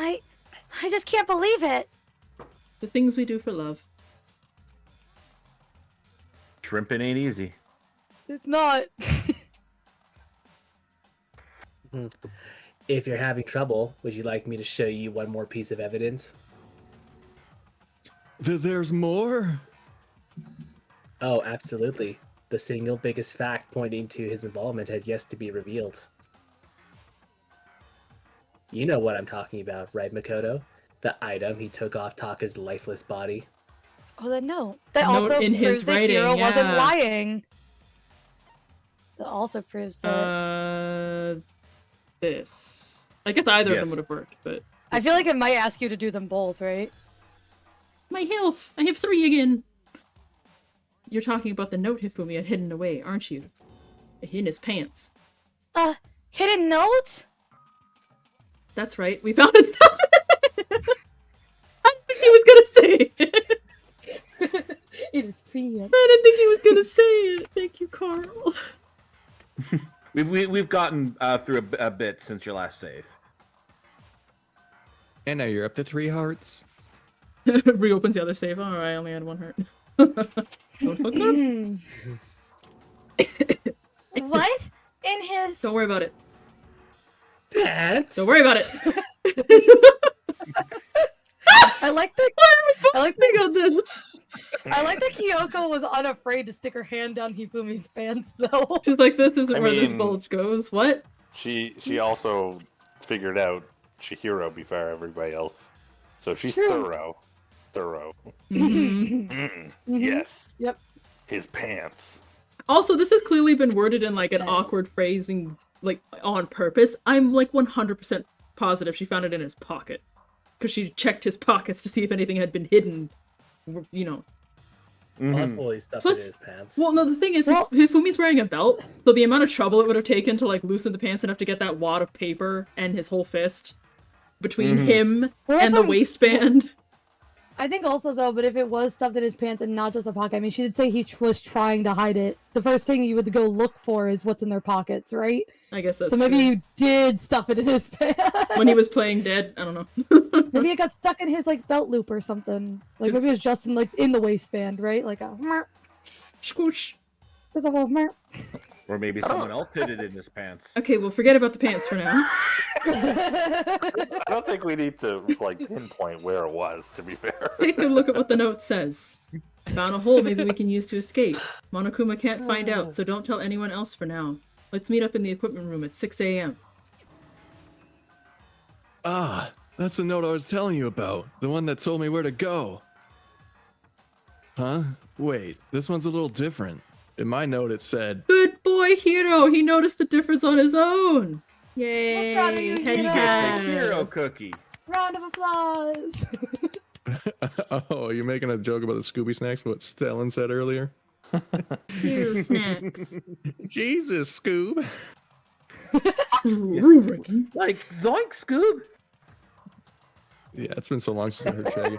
I just can't believe it. The things we do for love. Shrimping ain't easy. It's not. If you're having trouble, would you like me to show you one more piece of evidence? There's more? Oh, absolutely. The single biggest fact pointing to his involvement has yet to be revealed. You know what I'm talking about, right, Makoto? The item he took off Taka's lifeless body. Oh, the note. That Note also in proves his that writing, Hiro wasn't yeah. lying. That also proves that. This. I guess either of Yes. them would have worked, but... I feel like it might ask you to do them both, right? My health! I have 3 again! You're talking about the note Hifumi had hidden away, aren't you? In his pants. Hidden note? That's right, we found it! I didn't think he was gonna say it! It is pretty. I didn't think he was gonna say it! Thank you, Karel. We've gotten through a bit since your last save. And now you're up to 3 hearts. Reopens the other save. Oh, I only had 1 heart. Don't fuck up. What? In his... Don't worry about it. Pants? Don't worry about it. I like that. I like that Kyoko was unafraid to stick her hand down Hifumi's pants, though. She's like, this isn't I where this mean- bulge goes. What? She also figured out Chihiro before everybody else. So she's True. thorough. Mhm. Yes. Yep. His pants. Also, this has clearly been worded in like an awkward phrasing, like on purpose. I'm like 100% positive she found it in his pocket. Because she checked his pockets to see if anything had been hidden, you know. Possibly stuffed Plus- in his pants. Well, no, the thing is, Hifumi's wearing a belt, so the amount of trouble it would have taken to like loosen the pants enough to get that wad of paper and his whole fist between him Well, and the that's waistband. I think also, though, but if it was stuffed in his pants and not just a pocket, I mean, she did say he was trying to hide it. The first thing you would go look for is what's in their pockets, right? I guess that's So maybe true. you did stuff it in his pants. When he was playing dead, I don't know. Maybe it got stuck in his, like, belt loop or something. Like, maybe it was just in, like, in the waistband, right? Like a... Squoosh. There's a little merp. Or maybe someone else hid it in his pants. Okay, well, forget about the pants for now. I don't think we need to like pinpoint where it was, to be fair. Take a look at what the note says. Found a hole maybe we can use to escape. Monokuma can't find out, so don't tell anyone else for now. Let's meet up in the equipment room at 6 a.m. Ah, that's the note I was telling you about. The one that told me where to go. Huh? Wait, this one's a little different. In my note it said, Good boy, Hiro! He noticed the difference on his own! Yay! We're proud of you, Head Hiro. pat. Hero cookie. Round of applause. oh, you're making a joke about the Scooby Snacks, what Stellan said earlier? Hero snacks. Jesus, Scoob. Like, zoink, Scoob. Yeah, it's been so long since I heard Shaggy.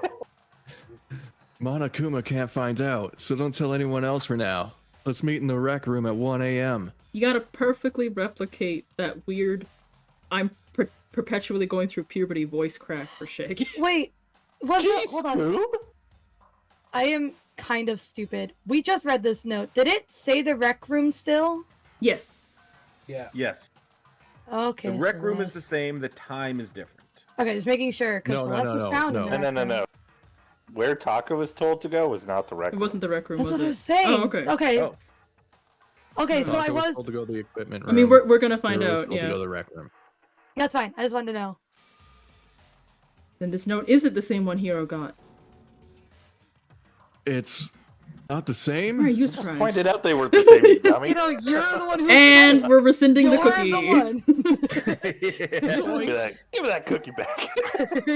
Monokuma can't find out, so don't tell anyone else for now. Let's meet in the rec room at 1 a.m. You gotta perfectly replicate that weird, I'm perpetually going through puberty voice crack for Shaggy. Wait, was it? Jeez, Hold on. Scoob? I am kind of stupid. We just read this note. Did it say the rec room still? Yes. Yeah. Yes. Okay. The rec room is the Celeste. same. The time is different. Okay, just making sure because No, no, Celeste no, was no, found no. in the rec room. No. Where Taka was told to go was not the rec It room. wasn't the rec room, That's was what I was was saying. Oh, okay. Okay. Oh. Okay, so I Taka was. told to go to the equipment room. I mean, we're gonna find Hiro was out, told to go yeah. to the rec room. That's fine. I just wanted to know. Then this note isn't the same one Hiro got. It's not the Why are same? you Just surprised? pointed out they were the same, you dummy. You know, you're the one who. And we're rescinding the you're cookie. the one. Give me that cookie back.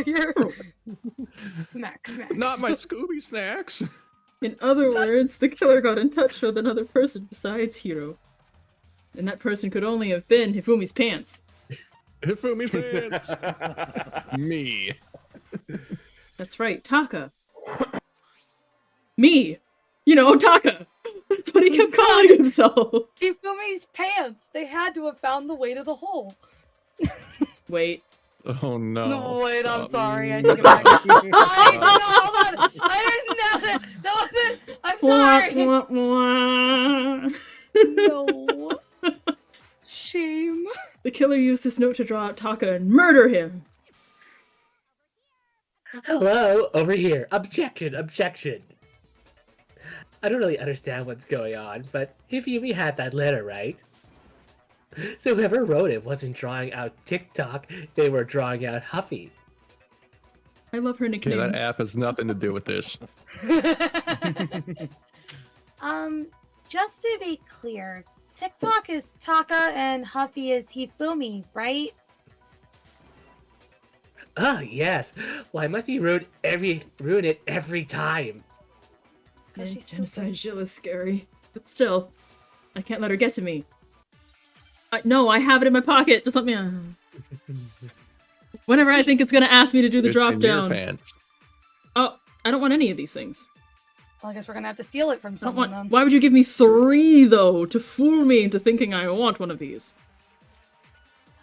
You're... Smack, smack. Not my Scooby Snacks. In other words, the killer got in touch with another person besides Hiro. And that person could only have been Hifumi's pants. Hifumi's pants. Me. That's right, Taka. Me! You know, Taka! That's what he kept calling himself! Hifumi's pants. They had to have found the way to the hole. Wait. Oh no. No, wait, I'm Stop. sorry. I take it back. I, no, hold on. I didn't know that. That wasn't. I'm sorry. Wah, wah, wah. No. Shame. The killer used this note to draw out Taka and murder him. Hello, over here. Objection, objection. I don't really understand what's going on, but we had that letter, right? So whoever wrote it wasn't drawing out TikTok, they were drawing out Huffy. I love her Okay, nicknames. that app has nothing to do with this. Just to be clear, TikTok is Taka and Huffy is Hifumi, right? Ah, yes. Why must he ruin it every time? Because she's Genocide stupid. Jill is scary. But still, I can't let her get to me. No, I have it in my pocket. Just let me... Whenever I think it's gonna ask me to do the It's drop in your down. pants. Oh, I don't want any of these things. Well, I guess we're gonna have to steal it from I don't someone want... then. Why would you give me 3, though, to fool me into thinking I want one of these?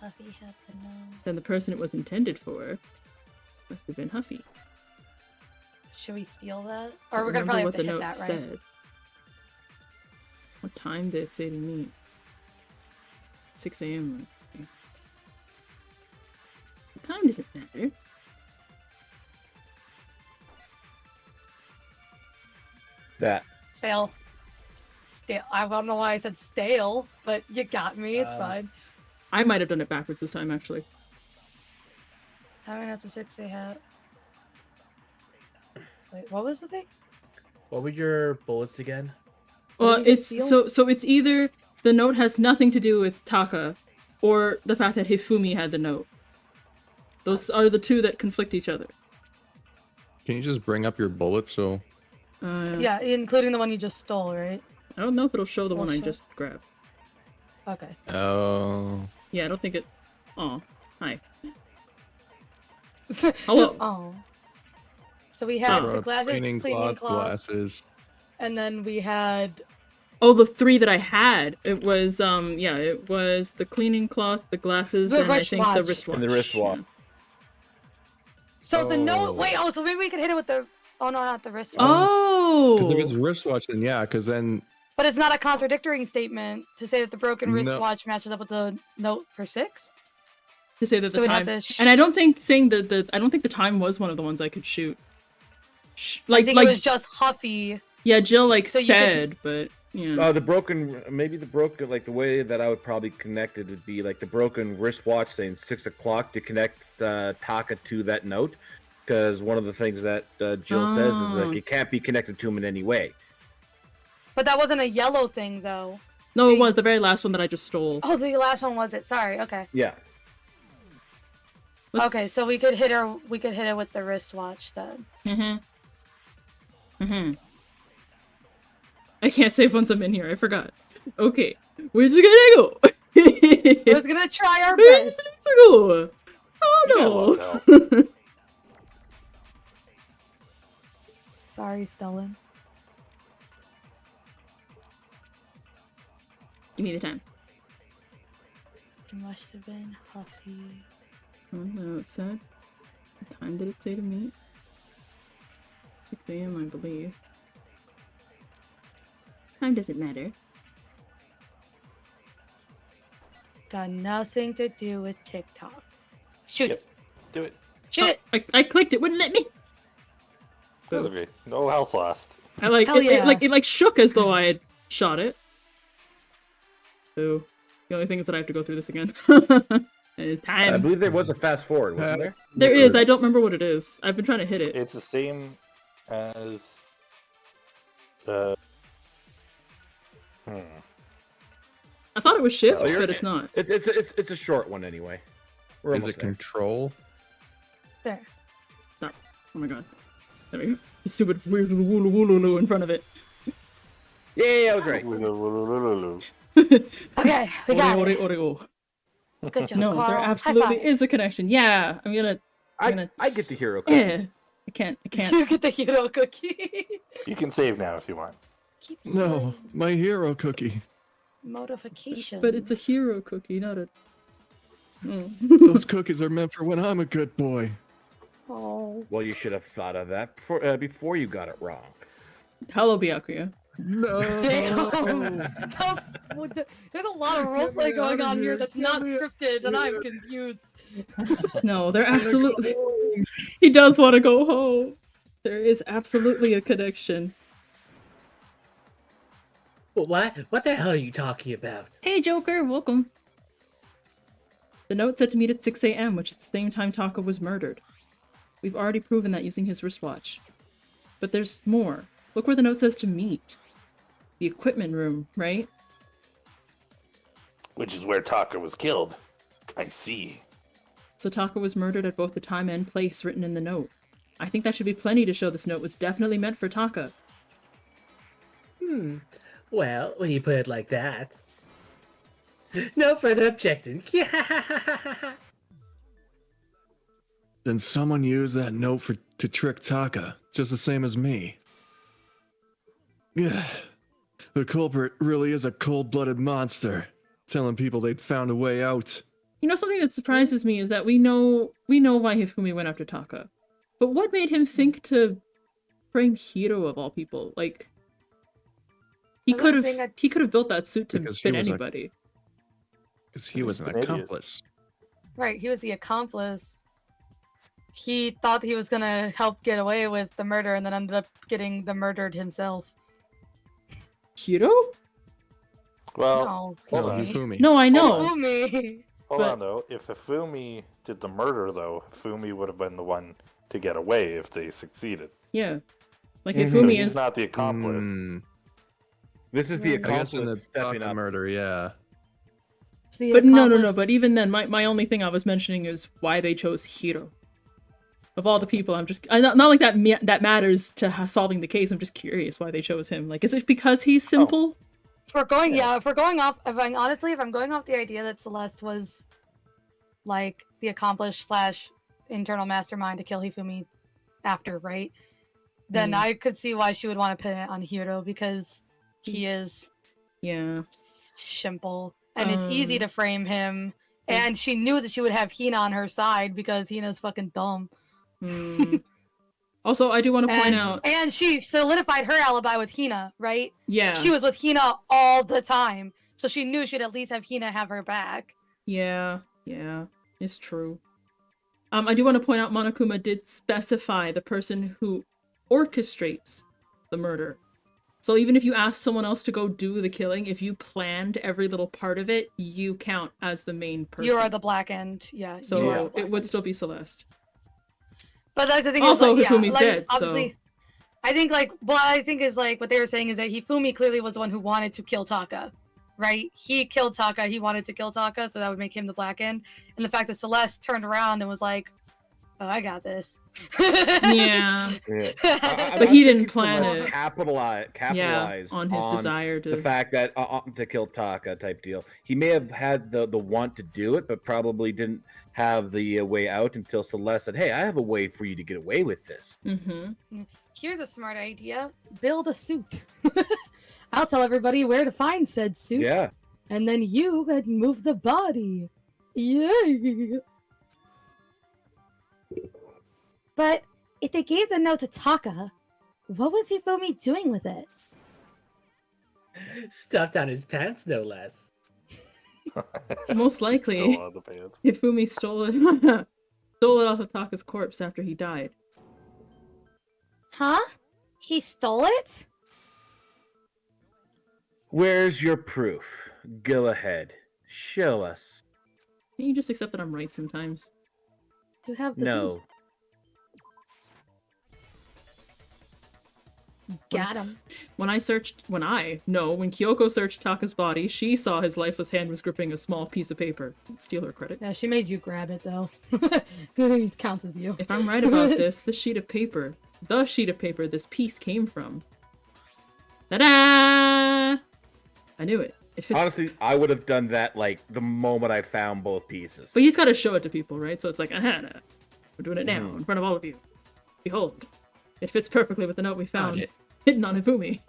Huffy had to know. Then the person it was intended for must have been Huffy. Should we steal that? Or we're Remember gonna probably have what to the hit note that, right? said. What time did it say to meet? 6 a.m. Okay. The time doesn't matter. That. Stale. Stale. I don't know why I said stale, but you got me. It's fine. I might have done it backwards this time, actually. How many notes of 6 they had? Wait, what was the thing? What were your bullets again? Well, did you it's steal? so it's either the note has nothing to do with Taka, or the fact that Hifumi had the note. Those are the two that conflict each other. Can you just bring up your bullets so Yeah, including the one you just stole, right? I don't know if it'll show the one I sure. just grabbed. Okay. Oh, Yeah, I don't think it. Oh, hi. Hello. Oh. So we had the uh, glasses, cleaning cloth, glasses. and then we had Oh, the 3 that I had. It was yeah, it was the cleaning cloth, the glasses, The and I think the wristwatch. wristwatch. And the wristwatch. Yeah. so the note. Oh. Wait, so maybe we could hit it with the. Oh no, not the wristwatch. Oh. Because if it's wristwatch, then yeah. Because then But it's not a contradictory statement to say that the broken No. wristwatch matches up with the note for 6. To say that So the we'd time, have to and I don't think saying the I don't think the time was one of the ones I could shoot. I Like think it was just Huffy. yeah, Jill like So you could- said, but yeah. The broken, maybe the broken, like the way that I would probably connect it would be like the broken wristwatch saying 6 o'clock to connect Taka to that note. Because one of the things that Jill says is Oh. like it can't be connected to him in any way. But that wasn't a yellow thing though. No, it was the very last one that I just stole. Oh, the last one was it? Sorry. Okay. Yeah. Okay, so we could hit her. We could hit it with the wristwatch then. I can't save once I'm in here. I forgot. Okay, where's it gonna go? We're just gonna try our Where's best. it go? Oh no! Sorry, Stellan. Give me the time. It must have been Huffy. Oh, no, it said. What time did it say to meet? 6 a.m. I believe. Time doesn't matter. Got nothing to do with TikTok. Shoot Yep. it. Do it. Shoot it. I clicked it, wouldn't let me. That's okay. No health lost. I like Hell it, yeah. it like shook as though I had shot it. So the only thing is that I have to go through this again. I Time. believe there was a fast forward, wasn't there? There is. I don't remember what it is. I've been trying to hit it. It's the same as. I thought it was shift, Oh, you're- but it's not. It's a short one anyway. We're is almost it there. control? There. Stop. Oh my god. There we go. The stupid weird wooloo wooloo in front of it. Yeah, I was right. Okay, we got Ore, it. ore, ore. Good job, No, Carl. there High absolutely five. is a connection. Yeah, I'm gonna I get the hero cookie. Yeah. I can't. You get the hero cookie. You can save now if you want. Keep No, saying my hero cookie. Modification. But it's a hero cookie, not a Those cookies are meant for when I'm a good boy. Oh. Well, you should have thought of that before you got it wrong. Hello, Byakuya. No. Damn. There's a lot of roleplay me going out of on here here. that's Get not me- scripted, and I'm confused. No, they're absolutely. He does want to go home. There is absolutely a connection. What? What the hell are you talking about? Hey, Joker, welcome. The note said to meet at 6 a.m., which is the same time Toko was murdered. We've already proven that using his wristwatch. But there's more. Look where the note says to meet. The equipment room, right? Which is where Taka was killed. I see. So Taka was murdered at both the time and place written in the note. I think that should be plenty to show this note was definitely meant for Taka. Well, when you put it like that. No further objection. Then someone used that note to trick Taka, just the same as me. Yeah. The culprit really is a cold-blooded monster, telling people they'd found a way out. You know, something that surprises me is that we know why Hifumi went after Taka. But what made him think to frame Hiro of all people? Like, he I'm could not saying have built that suit to Because he fit was a- anybody. Because he was an An idiot. accomplice. Right, he was the accomplice. He thought he was gonna help get away with the murder and then ended up getting the murdered himself. Hiro? Well, No, hold No, on. Hifumi. No, I know. Hifumi. hold but- on though. If Hifumi did the murder, though, Hifumi would have been the one to get away if they succeeded. Yeah. Like, Mhm. So Hifumi he's is... not the accomplice. This is the I I guess in the accomplice stepping Taka up. murder, yeah. But no. But even then, my only thing I was mentioning is why they chose Hiro. Of all the people, not like that matters to solving the case. I'm just curious why they chose him. Like, is it because he's simple? If we're going off the idea that Celeste was like the accomplished / internal mastermind to kill Hifumi after, right? Then I could see why she would want to pin it on Hiro because he is Yeah. simple and it's easy to frame him. Yeah. And she knew that she would have Hina on her side because Hina's fucking dumb. Also, I do want to point out. And she solidified her alibi with Hina, right? Yeah. She was with Hina all the time. So she knew she'd at least have Hina have her back. Yeah. It's true. I do want to point out Monokuma did specify the person who orchestrates the murder. So even if you ask someone else to go do the killing, if you planned every little part of it, you count as the main person. You are the black end, yeah. So you are the black it would end. still be Celeste. But that's the thing. Also, is, like, Hifumi's like, dead, so- Obviously, I think what they were saying is that Hifumi clearly was the one who wanted to kill Taka, right? He killed Taka. He wanted to kill Taka, so that would make him the black end. And the fact that Celeste turned around and was like, "Oh, I got this." Yeah. I But he think didn't plan Celeste it. Capitalize on his desire the to. fact that to kill Taka type deal. He may have had the want to do it, but probably didn't have the way out until Celeste said, "Hey, I have a way for you to get away with this." Mm-hmm. Here's a smart idea: build a suit. I'll tell everybody where to find said suit. Yeah. And then you can move the body. Yay! But if they gave the note to Taka, what was Hifumi doing with it? Stuffed down his pants, no less. Most likely, Still on the pants. Hifumi stole it. Stole it off of Taka's corpse after he died. Huh? He stole it? Where's your proof? Go ahead. Show us. Can you just accept that I'm right sometimes? You have the No. Got him. When Kyoko searched Taka's body, she saw his lifeless hand was gripping a small piece of paper. Steal her credit. Yeah, she made you grab it though. It counts as you. If I'm right about this, the sheet of paper this piece came from. Ta-da! I knew it. It fits. Honestly, I would have done that like the moment I found both pieces. But he's got to show it to people, right? So it's like, we're doing it now in front of all of you. Behold, it fits perfectly with the note we found it. hidden on Hifumi.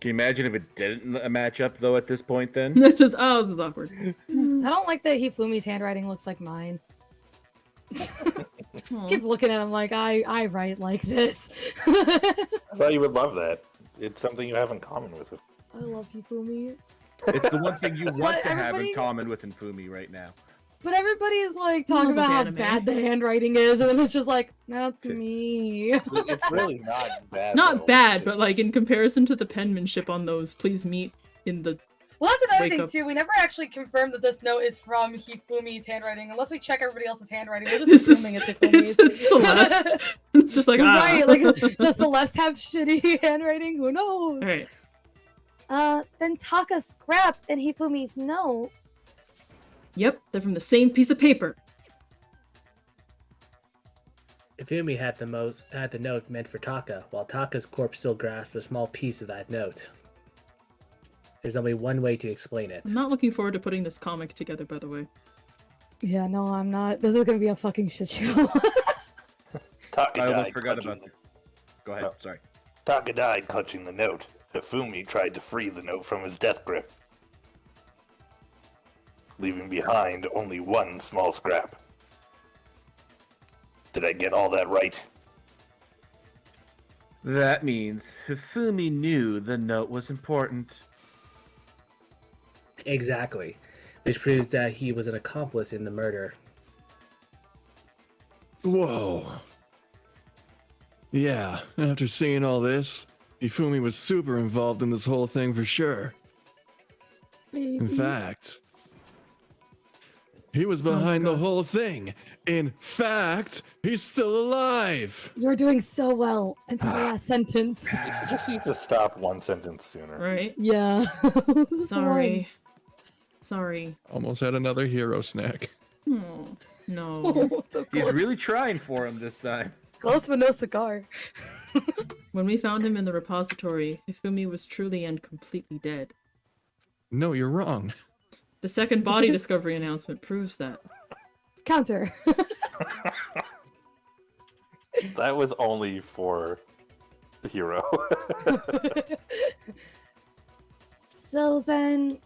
Can you imagine if it didn't match up though at this point then? Just, oh, this is awkward. I don't like that Hifumi's handwriting looks like mine. Keep looking at him like I write like this. I thought you would love that. It's something you have in common with it. I love Hifumi. It's the one thing you want But to have in everybody- common with Infumi right now. But everybody is like talking about how anime. bad the handwriting is, and then it's just like, that's me. It's really not bad. Not though. bad, but like in comparison to the penmanship on those, please meet in the. Well, that's another Wake thing up. too. We never actually confirmed that this note is from Hifumi's handwriting, unless we check everybody else's handwriting. We're just This is assuming it's Hifumi's. it's Celeste. It's just like Right, like does Celeste have shitty handwriting? Who knows? All right. Then Taka scrap and Hifumi's note. Yep, they're from the same piece of paper. Ifumi had the note meant for Taka, while Taka's corpse still grasped a small piece of that note. There's only one way to explain it. I'm not looking forward to putting this comic together, by the way. Yeah, no, I'm not. This is gonna be a fucking shit show. Taka I died almost forgot clutching about that. Go ahead, Oh. sorry. Taka died clutching the note. Hifumi tried to free the note from his death grip, leaving behind only one small scrap. Did I get all that right? That means Hifumi knew the note was important. Exactly. Which proves that he was an accomplice in the murder. Whoa. Yeah, after seeing all this, Ifumi was super involved in this whole thing for sure. In fact, he was behind the whole thing. In fact, he's still alive. You're doing so well until the last sentence. You just need to stop one sentence sooner. Right? Yeah. This Sorry. Sorry. Almost had another hero snack. Oh, no. one. So He's close. really trying for him this time. Close but no cigar. When we found him in the repository, Hifumi was truly and completely dead. No, you're wrong. The second body discovery announcement proves that. Counter. That was only for the hero. So then,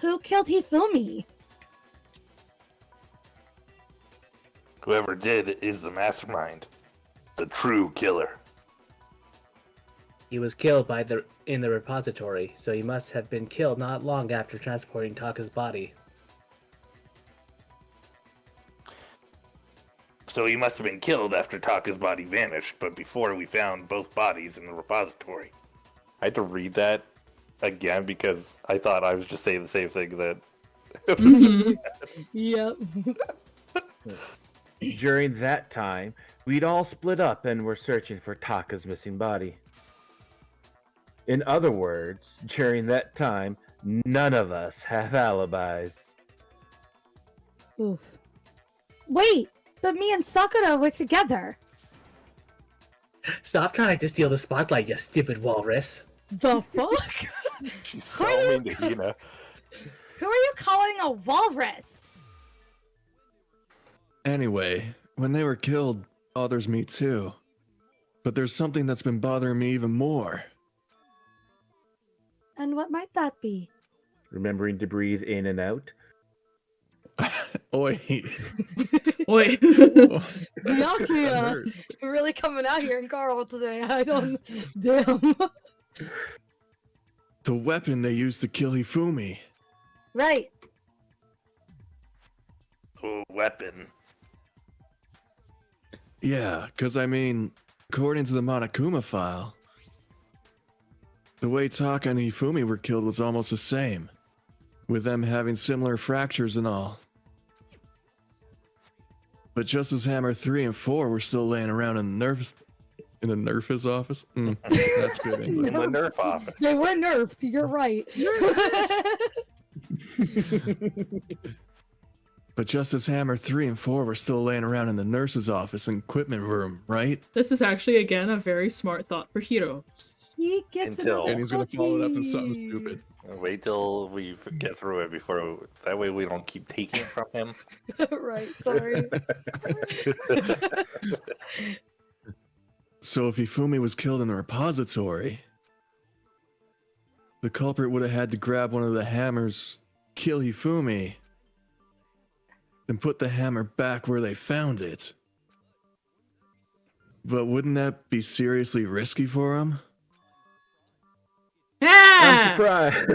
who killed Hifumi? Whoever did is the mastermind, the true killer. He was killed in the repository, so he must have been killed not long after transporting Taka's body. So he must have been killed after Taka's body vanished, but before we found both bodies in the repository. I had to read that again because I thought I was just saying the same thing that. Yep. During that time, we'd all split up and were searching for Taka's missing body. In other words, during that time, none of us have alibis. Oof. Wait, but me and Sakura were together. Stop trying to steal the spotlight, you stupid walrus. The fuck? She's so mean to Hina. Who are you calling a walrus? Anyway, when they were killed, bothers me too. But there's something that's been bothering me even more. And what might that be? Remembering to breathe in and out. Oi. Wait. Byakuya! We're really coming out here in Karel today. I don't. Damn. The weapon they used to kill Hifumi. Right. Oh, weapon. Yeah, because I mean, according to the Monokuma file, the way Taka and Hifumi were killed was almost the same, with them having similar fractures and all. But just as Hammer 3 and 4 were still laying around in the Nerf's office. That's good In English. the Nerf office. They were nerfed. You're right. But just as Hammer 3 and 4 were still laying around in the nurse's office and equipment room, right? This is actually, again, a very smart thought for Hiro. He gets Until- another And he's gonna follow it up with cookie. something stupid. Wait till we get through it before. That way we don't keep taking it from him. Right. Sorry. So if Hifumi was killed in the repository, the culprit would have had to grab one of the hammers, kill Hifumi, and put the hammer back where they found it. But wouldn't that be seriously risky for him? I'm Yeah! surprised.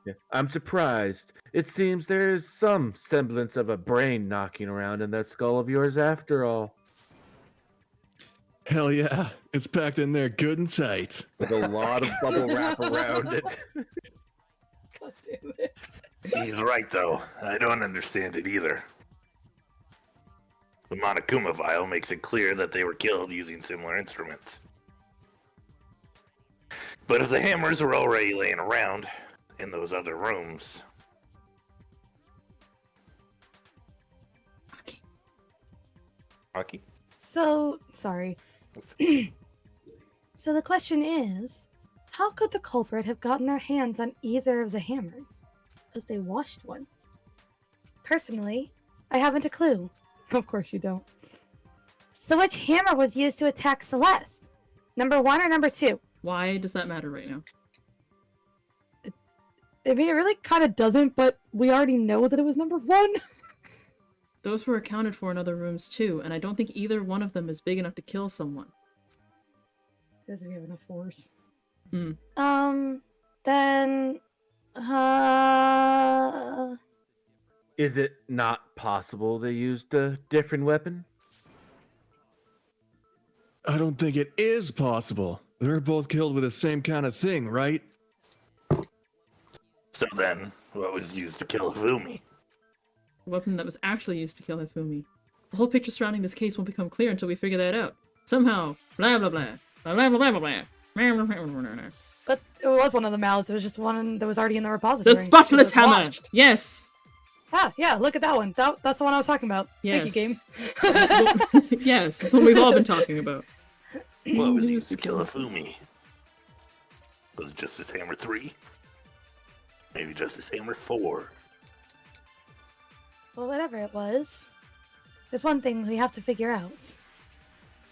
Yeah. I'm surprised. It seems there's some semblance of a brain knocking around in that skull of yours after all. Hell yeah, it's packed in there good and tight. With a lot of bubble wrap around it. God damn it. He's right, though. I don't understand it either. The Monokuma vial makes it clear that they were killed using similar instruments. But if the hammers were already laying around in those other rooms... Aki? So, sorry. So the question is, how could the culprit have gotten their hands on either of the hammers? Because they washed one. Personally, I haven't a clue. Of course you don't. So which hammer was used to attack Celeste? Number 1 or number 2? Why does that matter right now? I mean, it really kind of doesn't, but we already know that it was number 1. Those were accounted for in other rooms too, and I don't think either one of them is big enough to kill someone. Doesn't have enough force. Hmm. Then, Is it not possible they used a different weapon? I don't think it is possible. They're both killed with the same kind of thing, right? So then, what was used to kill Hifumi? The weapon that was actually used to kill Hifumi. The whole picture surrounding this case won't become clear until we figure that out. Somehow, blah blah blah, blah blah blah blah blah. but it was one of the mouths. It was just one that was already in the repository. The spotless She was hammer! washed. Yes! Ah, yeah, look at that one. That's the one I was talking about. Yes. Thank you, game. Yes, that's what we've all been talking about. What was used to kill Hifumi? Was it Justice Hammer 3? Maybe Justice Hammer 4? Well, whatever it was, there's one thing we have to figure out.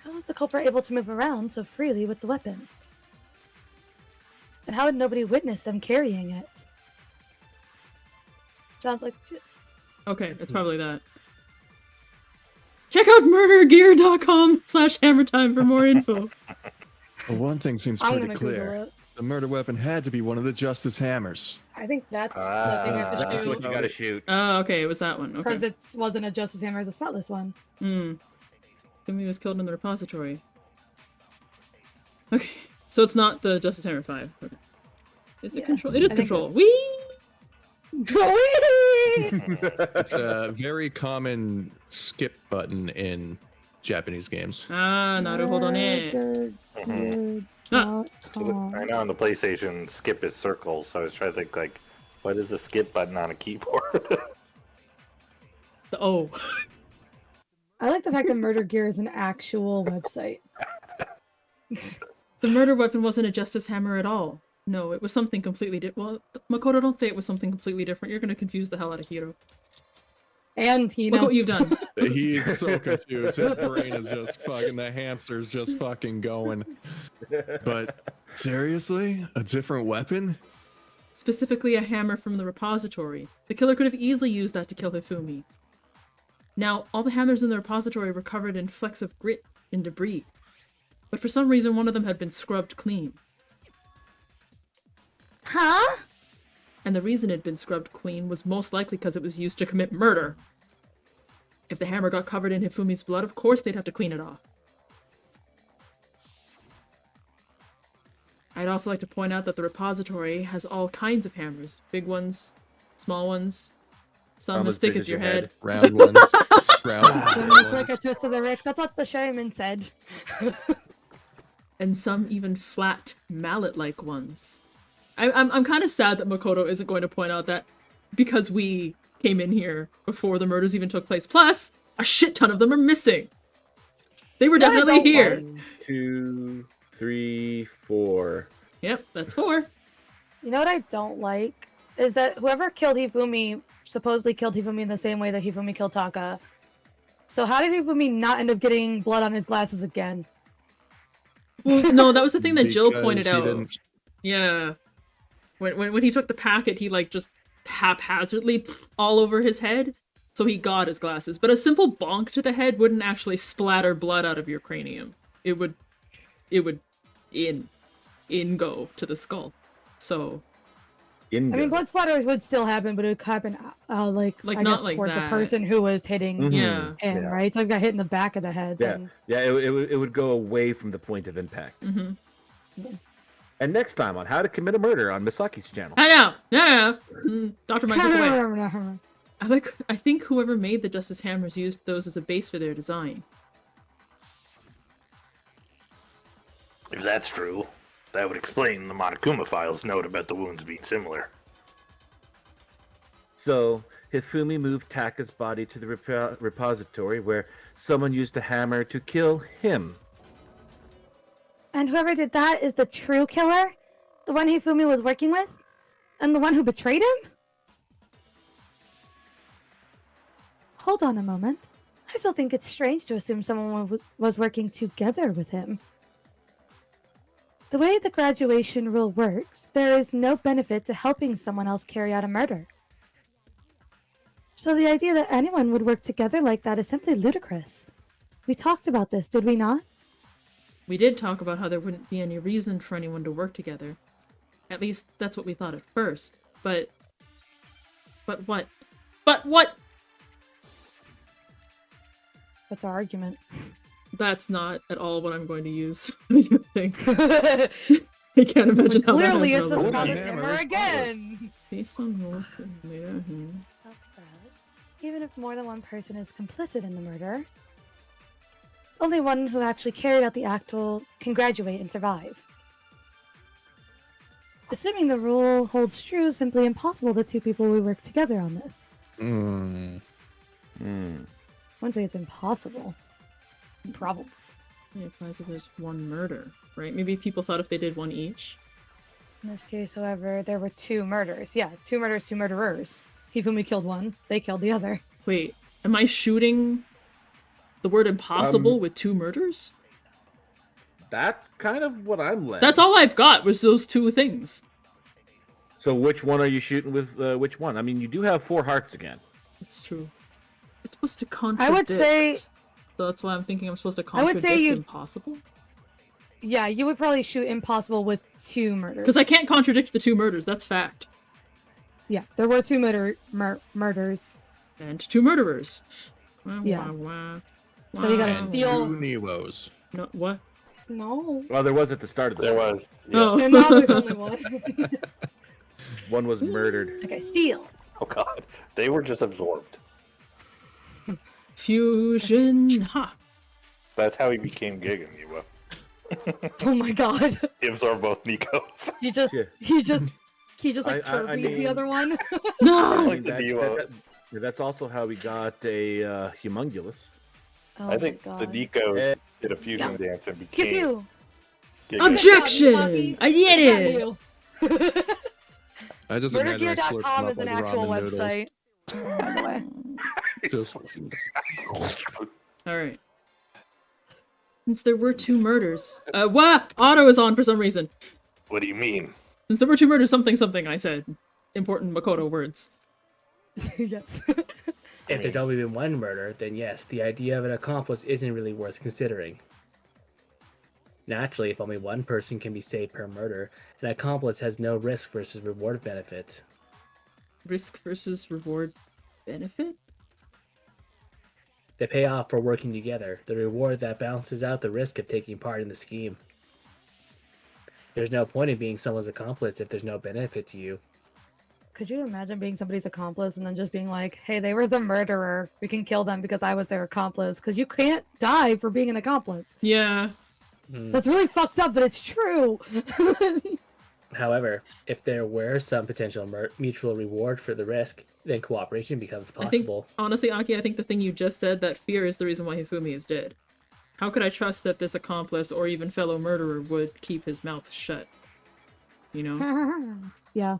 How was the culprit able to move around so freely with the weapon? And how had nobody witnessed them carrying it? Sounds like... Okay, it's probably that. Check out murdergear.com/hammertime for more info. Well, one thing seems I'm pretty gonna Google clear. it. The murder weapon had to be one of the Justice Hammers. I think that's the thing I have to That's shoot. what you gotta shoot. Oh, okay, it was that one. Okay. Because it wasn't a Justice Hammer, it was a spotless one. Hmm. Hifumi was killed in the repository. Okay, so it's not the Justice Hammer 5. Okay. It's a Yeah, control. It is I think control. it's- Whee! It's a very common skip button in Japanese games. Ah, hold on it. Ah. I know on the PlayStation, skip is circles, so I was trying to think, like, what is the skip button on a keyboard? The O. I like the fact that Murder Gear is an actual website. The murder weapon wasn't a Justice Hammer at all. No, it was something completely different. Well, Makoto, don't say it was something completely different. You're gonna confuse the hell out of Hiro. And Hina. Look what you've done. He's so confused. His brain is just fucking, the hamster's just fucking going. But seriously? A different weapon? Specifically a hammer from the repository. The killer could have easily used that to kill Hifumi. Now, all the hammers in the repository were covered in flecks of grit and debris. But for some reason, one of them had been scrubbed clean. Huh? And the reason it had been scrubbed clean was most likely because it was used to commit murder. If the hammer got covered in Hifumi's blood, of course they'd have to clean it off. I'd also like to point out that the repository has all kinds of hammers. Big ones, small ones, some as thick as your head. Round ones. Round Like a twist of the Rick. That's what the shaman said. And some even flat, mallet-like ones. I'm kind of sad that Makoto isn't going to point out that because we came in here before the murders even took place. Plus, a shit ton of them are missing. They were definitely don't here. 1, 2, 3, 4. Yep, that's 4. You know what I don't like? Is that whoever killed Hifumi supposedly killed Hifumi in the same way that Hifumi killed Taka. So how did Hifumi not end up getting blood on his glasses again? Well, no, that was the thing that Jill Because pointed he out. didn't- Yeah. When he took the packet, he like just haphazardly all over his head. So he got his glasses. But a simple bonk to the head wouldn't actually splatter blood out of your cranium. It would go to the skull. So I mean, blood splatters would still happen, but it would happen like I not guess like toward that. the person who was hitting yeah. him, right? So if I got hit in the back of the head. Yeah, Then... yeah, it would go away from the point of impact. Yeah. And next time on How to Commit a Murder on Misaki's channel. No. Dr. Mike, look away. I think whoever made the Justice Hammers used those as a base for their design. If that's true, that would explain the Monokuma file's note about the wounds being similar. So, Hifumi moved Taka's body to the repository where someone used a hammer to kill him. And whoever did that is the true killer? The one Hifumi was working with? And the one who betrayed him? Hold on a moment. I still think it's strange to assume someone was working together with him. The way the graduation rule works, there is no benefit to helping someone else carry out a murder. So the idea that anyone would work together like that is simply ludicrous. We talked about this, did we not? We did talk about how there wouldn't be any reason for anyone to work together. At least, that's what we thought at first. But what? But what? What's our argument? That's not at all what I'm going to use. I don't think. I can't imagine how that Clearly, has it's the relevance. spotted hammer again! Based on rules made out here. Even if more than one person is complicit in the murder, only one who actually carried out the act can graduate and survive. Assuming the rule holds true, it's simply impossible the two people will work together on this. I wouldn't say it's impossible. Probably. It applies if there's one murder, right? Maybe people thought if they did one each. In this case, however, there were two murders. Yeah, two murders, two murderers. Hifumi killed one, they killed the other. Wait, am I shooting the word impossible with two murders? That's kind of what I'm led. That's all I've got was those two things. So which one are you shooting with which one? I mean, you do have 4 hearts again. It's true. It's supposed to contradict. I would say... So that's why I'm thinking I'm supposed to I would contradict say you... impossible? Yeah, you would probably shoot impossible with 2 murders. Because I can't contradict the 2 murders, that's fact. Yeah, there were 2 murders. And 2 murderers. Yeah. So we gotta And steal... 2 Niwos. No, what? No. Well, there was at the start of the There was. Yeah. Oh. And now there's only one. One was murdered. Okay, steal. Oh god. They were just absorbed. Fusion. Ha! That's how he became Giga, Niwo. Oh my god. He absorbed both Nikos. He just like I Kirby the mean- other one. No! Like the Niwo. That's also how we got a humongulus. Oh I think my the god. Nikos did a fusion dance and Pew became pew. Giga. Objection! Misaki. I did it! You. I just imagine I slurp them Murdergear.com up is an like actual ramen noodles. website. By the way. Just Alright. Since there were 2 murders. What? Auto is on for some reason. What do you mean? Since there were 2 murders, something, I said. Important Makoto words. Yes. If there's only been one murder, then yes, the idea of an accomplice isn't really worth considering. Naturally, if only one person can be saved per murder, an accomplice has no risk versus reward benefits. Risk versus reward benefit? The payoff for working together, the reward that balances out the risk of taking part in the scheme. There's no point in being someone's accomplice if there's no benefit to you. Could you imagine being somebody's accomplice and then just being like, hey, they were the murderer. We can kill them because I was their accomplice. Because you can't die for being an accomplice. Yeah. That's really fucked up, but it's true. However, if there were some potential mutual reward for the risk, then cooperation becomes I think, possible. honestly, Aki, I think the thing you just said, that fear is the reason why Hifumi is dead. How could I trust that this accomplice or even fellow murderer would keep his mouth shut? You know? Yeah.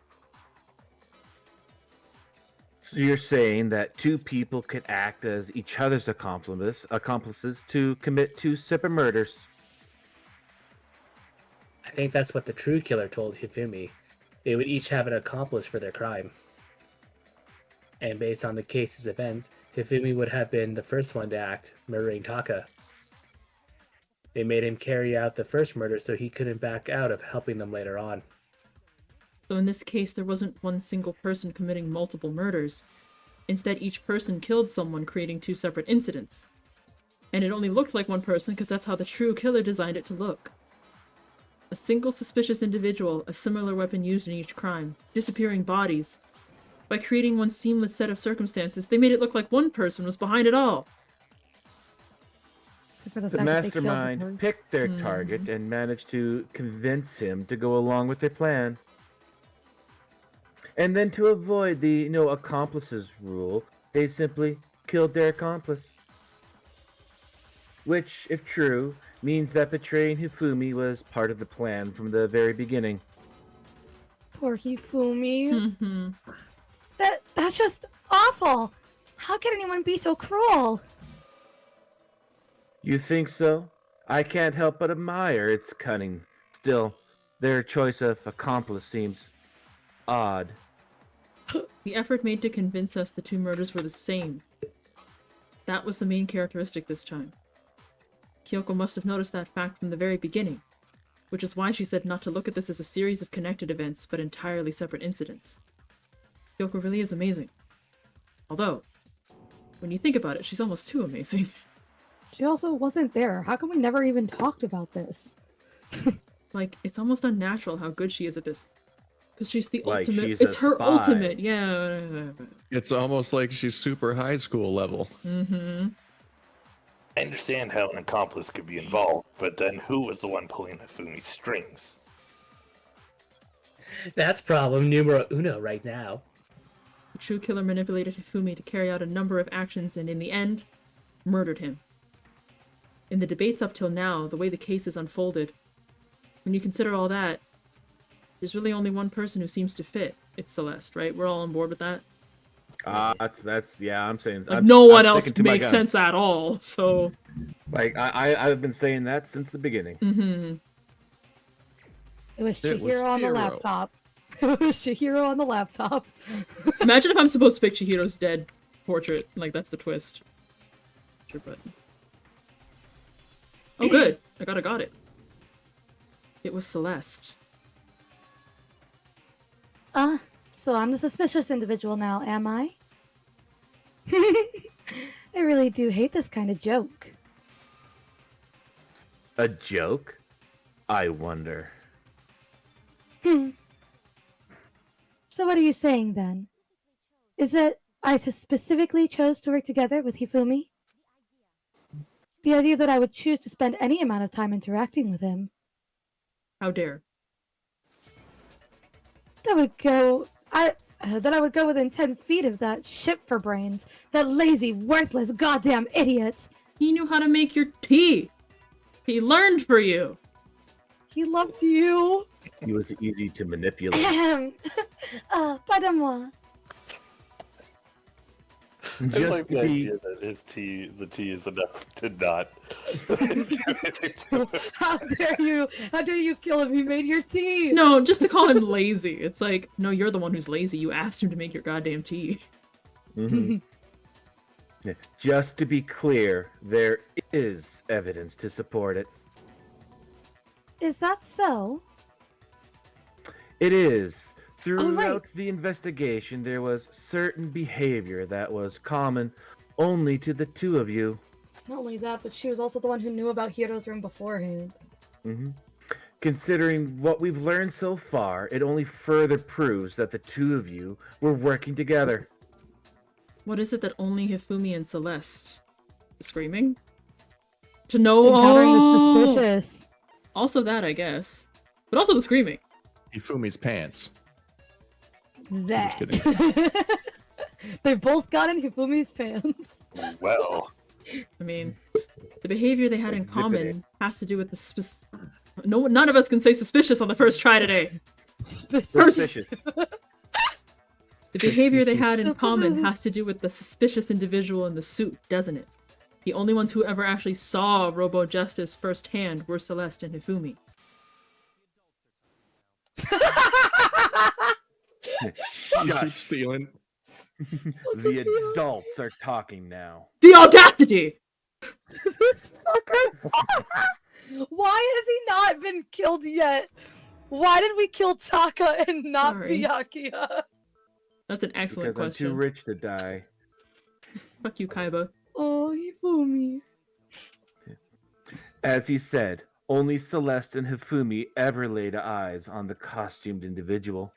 So you're saying that 2 people could act as each other's accomplices to commit 2 separate murders. I think that's what the true killer told Hifumi. They would each have an accomplice for their crime. And based on the case's events, Hifumi would have been the first one to act, murdering Taka. They made him carry out the first murder so he couldn't back out of helping them later on. So in this case, there wasn't one single person committing multiple murders. Instead, each person killed someone, creating 2 separate incidents. And it only looked like one person because that's how the true killer designed it to look. A single suspicious individual, a similar weapon used in each crime, disappearing bodies. By creating one seamless set of circumstances, they made it look like one person was behind it all. Except for the The fact that they killed the mastermind person. picked their target and managed to convince him to go along with their plan. And then to avoid the no accomplices rule, they simply killed their accomplice. Which, if true, means that betraying Hifumi was part of the plan from the very beginning. Poor Hifumi. Mm-hmm. That's just awful. How can anyone be so cruel? You think so? I can't help but admire its cunning. Still, their choice of accomplice seems odd. The effort made to convince us the 2 murders were the same. That was the main characteristic this time. Kyoko must have noticed that fact from the very beginning, which is why she said not to look at this as a series of connected events, but entirely separate incidents. Kyoko really is amazing. Although, when you think about it, she's almost too amazing. She also wasn't there. How come we never even talked about this? Like, it's almost unnatural how good she is at this. Because she's the Like ultimate. she's a It's her spy. ultimate, yeah. It's almost like she's super high school level. Mm-hmm. I understand how an accomplice could be involved, but then who was the one pulling Hifumi's strings? That's problem numero uno right now. The true killer manipulated Hifumi to carry out a number of actions and in the end, murdered him. In the debates up till now, the way the case is unfolded, when you consider all that, there's really only one person who seems to fit. It's Celeste, right? We're all on board with that? That's yeah. I'm saying Like, I'm, no one I'm else sticking to my makes guns. sense at all, so... Like I've been saying that since the beginning. Mm-hmm. It was It was Chihiro on the Hiro. laptop. It was Chihiro on the laptop. Imagine if I'm supposed to pick Chihiro's dead portrait. Like, that's the twist. Sure, but... Oh, good. I got it. It was Celeste. So I'm the suspicious individual now, am I? I really do hate this kind of joke. A joke? I wonder. So what are you saying then? Is it I specifically chose to work together with Hifumi? The idea that I would choose to spend any amount of time interacting with him, How dare. that I would go within 10 feet of that ship for brains, that lazy, worthless, goddamn idiot. He knew how to make your tea! He learned for you! He loved you. He was easy to manipulate. Pardon-moi. I Just like the to be, idea that the tea is enough to not do anything to him. How dare you kill him? He made your tea. No, just to call him lazy. It's like, no, you're the one who's lazy. You asked him to make your goddamn tea. Mhm. Yeah, just to be clear, there is evidence to support it. Is that so? It is. Throughout right. the investigation, there was certain behavior that was common only to the 2 of you. Not only that, but she was also the one who knew about Hiro's room beforehand. hmm Considering what we've learned so far, it only further proves that the 2 of you were working together. What is it that only Hifumi and Celeste? The screaming? To know Encountering the oh! suspicious. Also that, I guess. But also the screaming. Hifumi's pants. That. kidding. They both got in Hifumi's pants. Well, I mean, the behavior they had in Exhibit common has to do with the no, none of us can say suspicious on the first try today. Suspicious. The behavior they had in common has to do with the suspicious individual in the suit, doesn't it? The only ones who ever actually saw Robo Justice firsthand were Celeste and Hifumi. Keep stealing. The adults are talking now. The audacity! This fucker. Why has he not been killed yet? Why did we kill Taka and not Sorry. Byakuya? That's an excellent Because question. I'm too rich to die. Fuck you, Kaiba. Oh, Hifumi. As he said, only Celeste and Hifumi ever laid eyes on the costumed individual.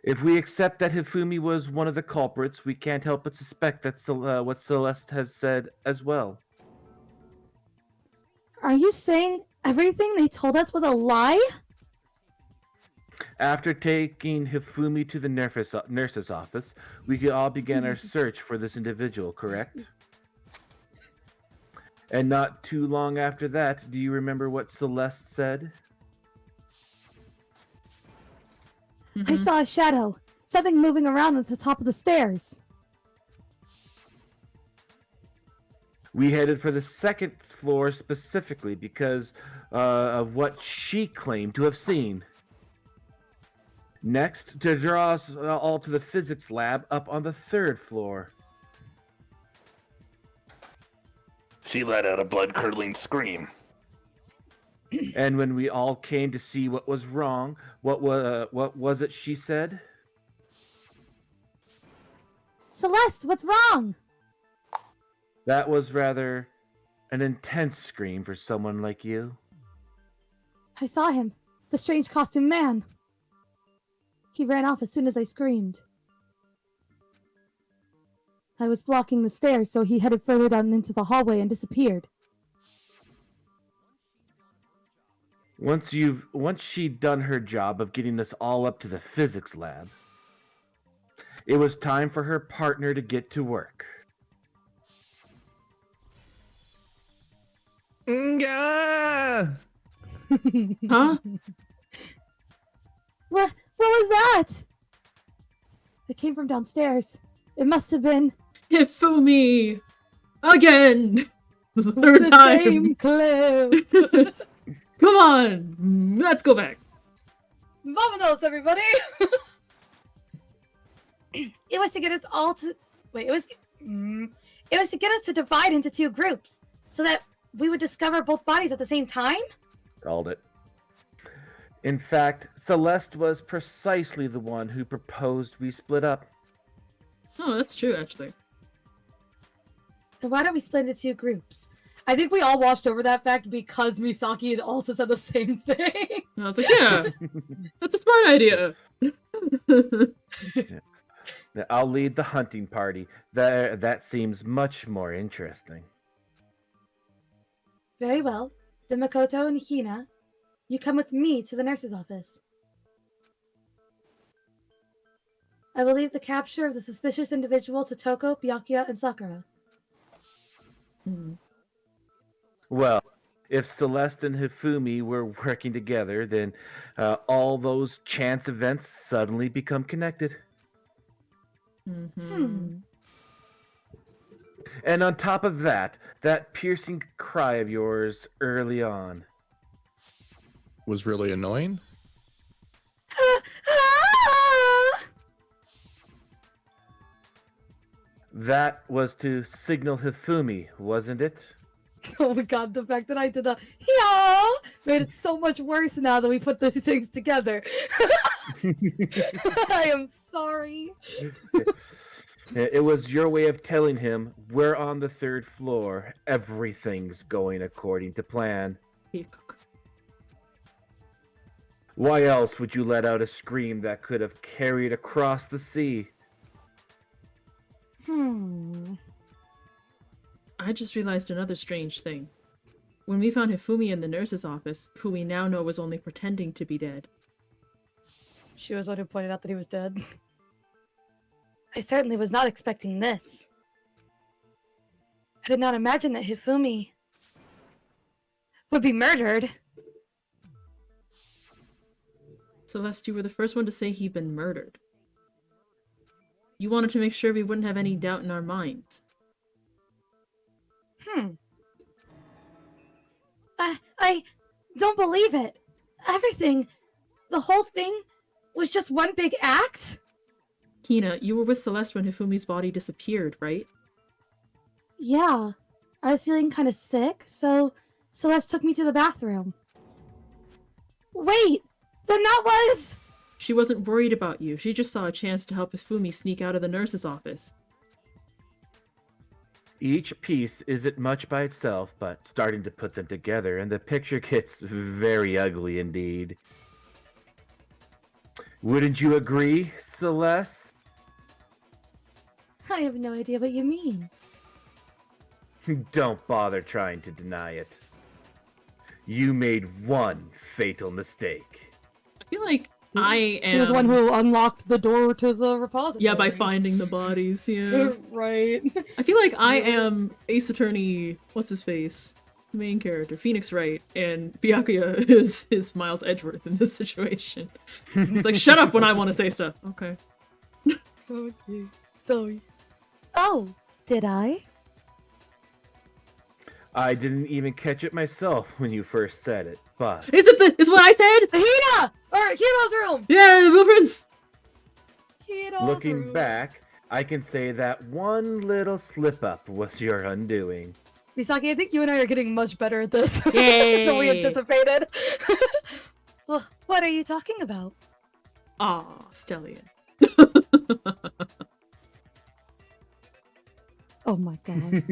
If we accept that Hifumi was one of the culprits, we can't help but suspect that's what Celeste has said as well. Are you saying everything they told us was a lie? After taking Hifumi to the nurse's office, we all began our search for this individual, correct? And not too long after that, do you remember what Celeste said? I saw a shadow. Something moving around at the top of the stairs. We headed for the second floor specifically because of what she claimed to have seen. Next, to draw us all to the physics lab up on the third floor. She let out a blood-curdling scream. And when we all came to see what was wrong, what was it she said? Celeste, what's wrong? That was rather an intense scream for someone like you. I saw him. The strange costume man. He ran off as soon as I screamed. I was blocking the stairs, so he headed further down into the hallway and disappeared. Once she'd done her job of getting us all up to the physics lab, it was time for her partner to get to work. Nga! Huh? What was that? It came from downstairs. It must have been Hifumi! Again! This is the third the time! same clip. Come on! Let's go back! Vamonos, everybody! It was to get us all to... Wait, it was to get us to divide into two groups, so that we would discover both bodies at the same time? Called it. In fact, Celeste was precisely the one who proposed we split up. Oh, that's true, actually. Then why don't we split into two groups? I think we all watched over that fact because Misaki had also said the same thing. And I was like, yeah, that's a smart idea. Now, I'll lead the hunting party. That seems much more interesting. Very well. Then Makoto and Hina, you come with me to the nurse's office. I will leave the capture of the suspicious individual to Toko, Byakuya, and Sakura. Well, if Celeste and Hifumi were working together, then all those chance events suddenly become connected. And on top of that, that piercing cry of yours early on. Was really annoying? That was to signal Hifumi, wasn't it? Oh my god, the fact that I did the yeah made it so much worse now that we put these things together. I am sorry. It was your way of telling him we're on the third floor. Everything's going according to plan. Why else would you let out a scream that could have carried across the sea? I just realized another strange thing. When we found Hifumi in the nurse's office, who we now know was only pretending to be dead. She was the one who pointed out that he was dead. I certainly was not expecting this. I did not imagine that Hifumi would be murdered. Celeste, you were the first one to say he'd been murdered. You wanted to make sure we wouldn't have any doubt in our minds. I don't believe it. Everything, the whole thing was just one big act? Hina, you were with Celeste when Hifumi's body disappeared, right? Yeah. I was feeling kind of sick, so Celeste took me to the bathroom. Wait! Then that was... She wasn't worried about you. She just saw a chance to help Hifumi sneak out of the nurse's office. Each piece isn't much by itself, but starting to put them together, and the picture gets very ugly indeed. Wouldn't you agree, Celeste? I have no idea what you mean. Don't bother trying to deny it. You made one fatal mistake. I feel like I am... She was the one who unlocked the door to the repository. Yeah, by finding the bodies, yeah. Right. I feel like I am Ace Attorney, what's his face? The main character, Phoenix Wright, and Byakuya is Miles Edgeworth in this situation. It's like, shut up when I want to say stuff. Okay. Okay. Sorry. Oh, did I? I didn't even catch it myself when you first said it, but... Is what I said? The Hina! Or Hiro's room! Yeah, the reference! Hiro's Looking room. back, I can say that one little slip-up was your undoing. Misaki, I think you and I are getting much better at this Yay! than we anticipated. Well, what are you talking about? Aw, Stellian. Oh my god.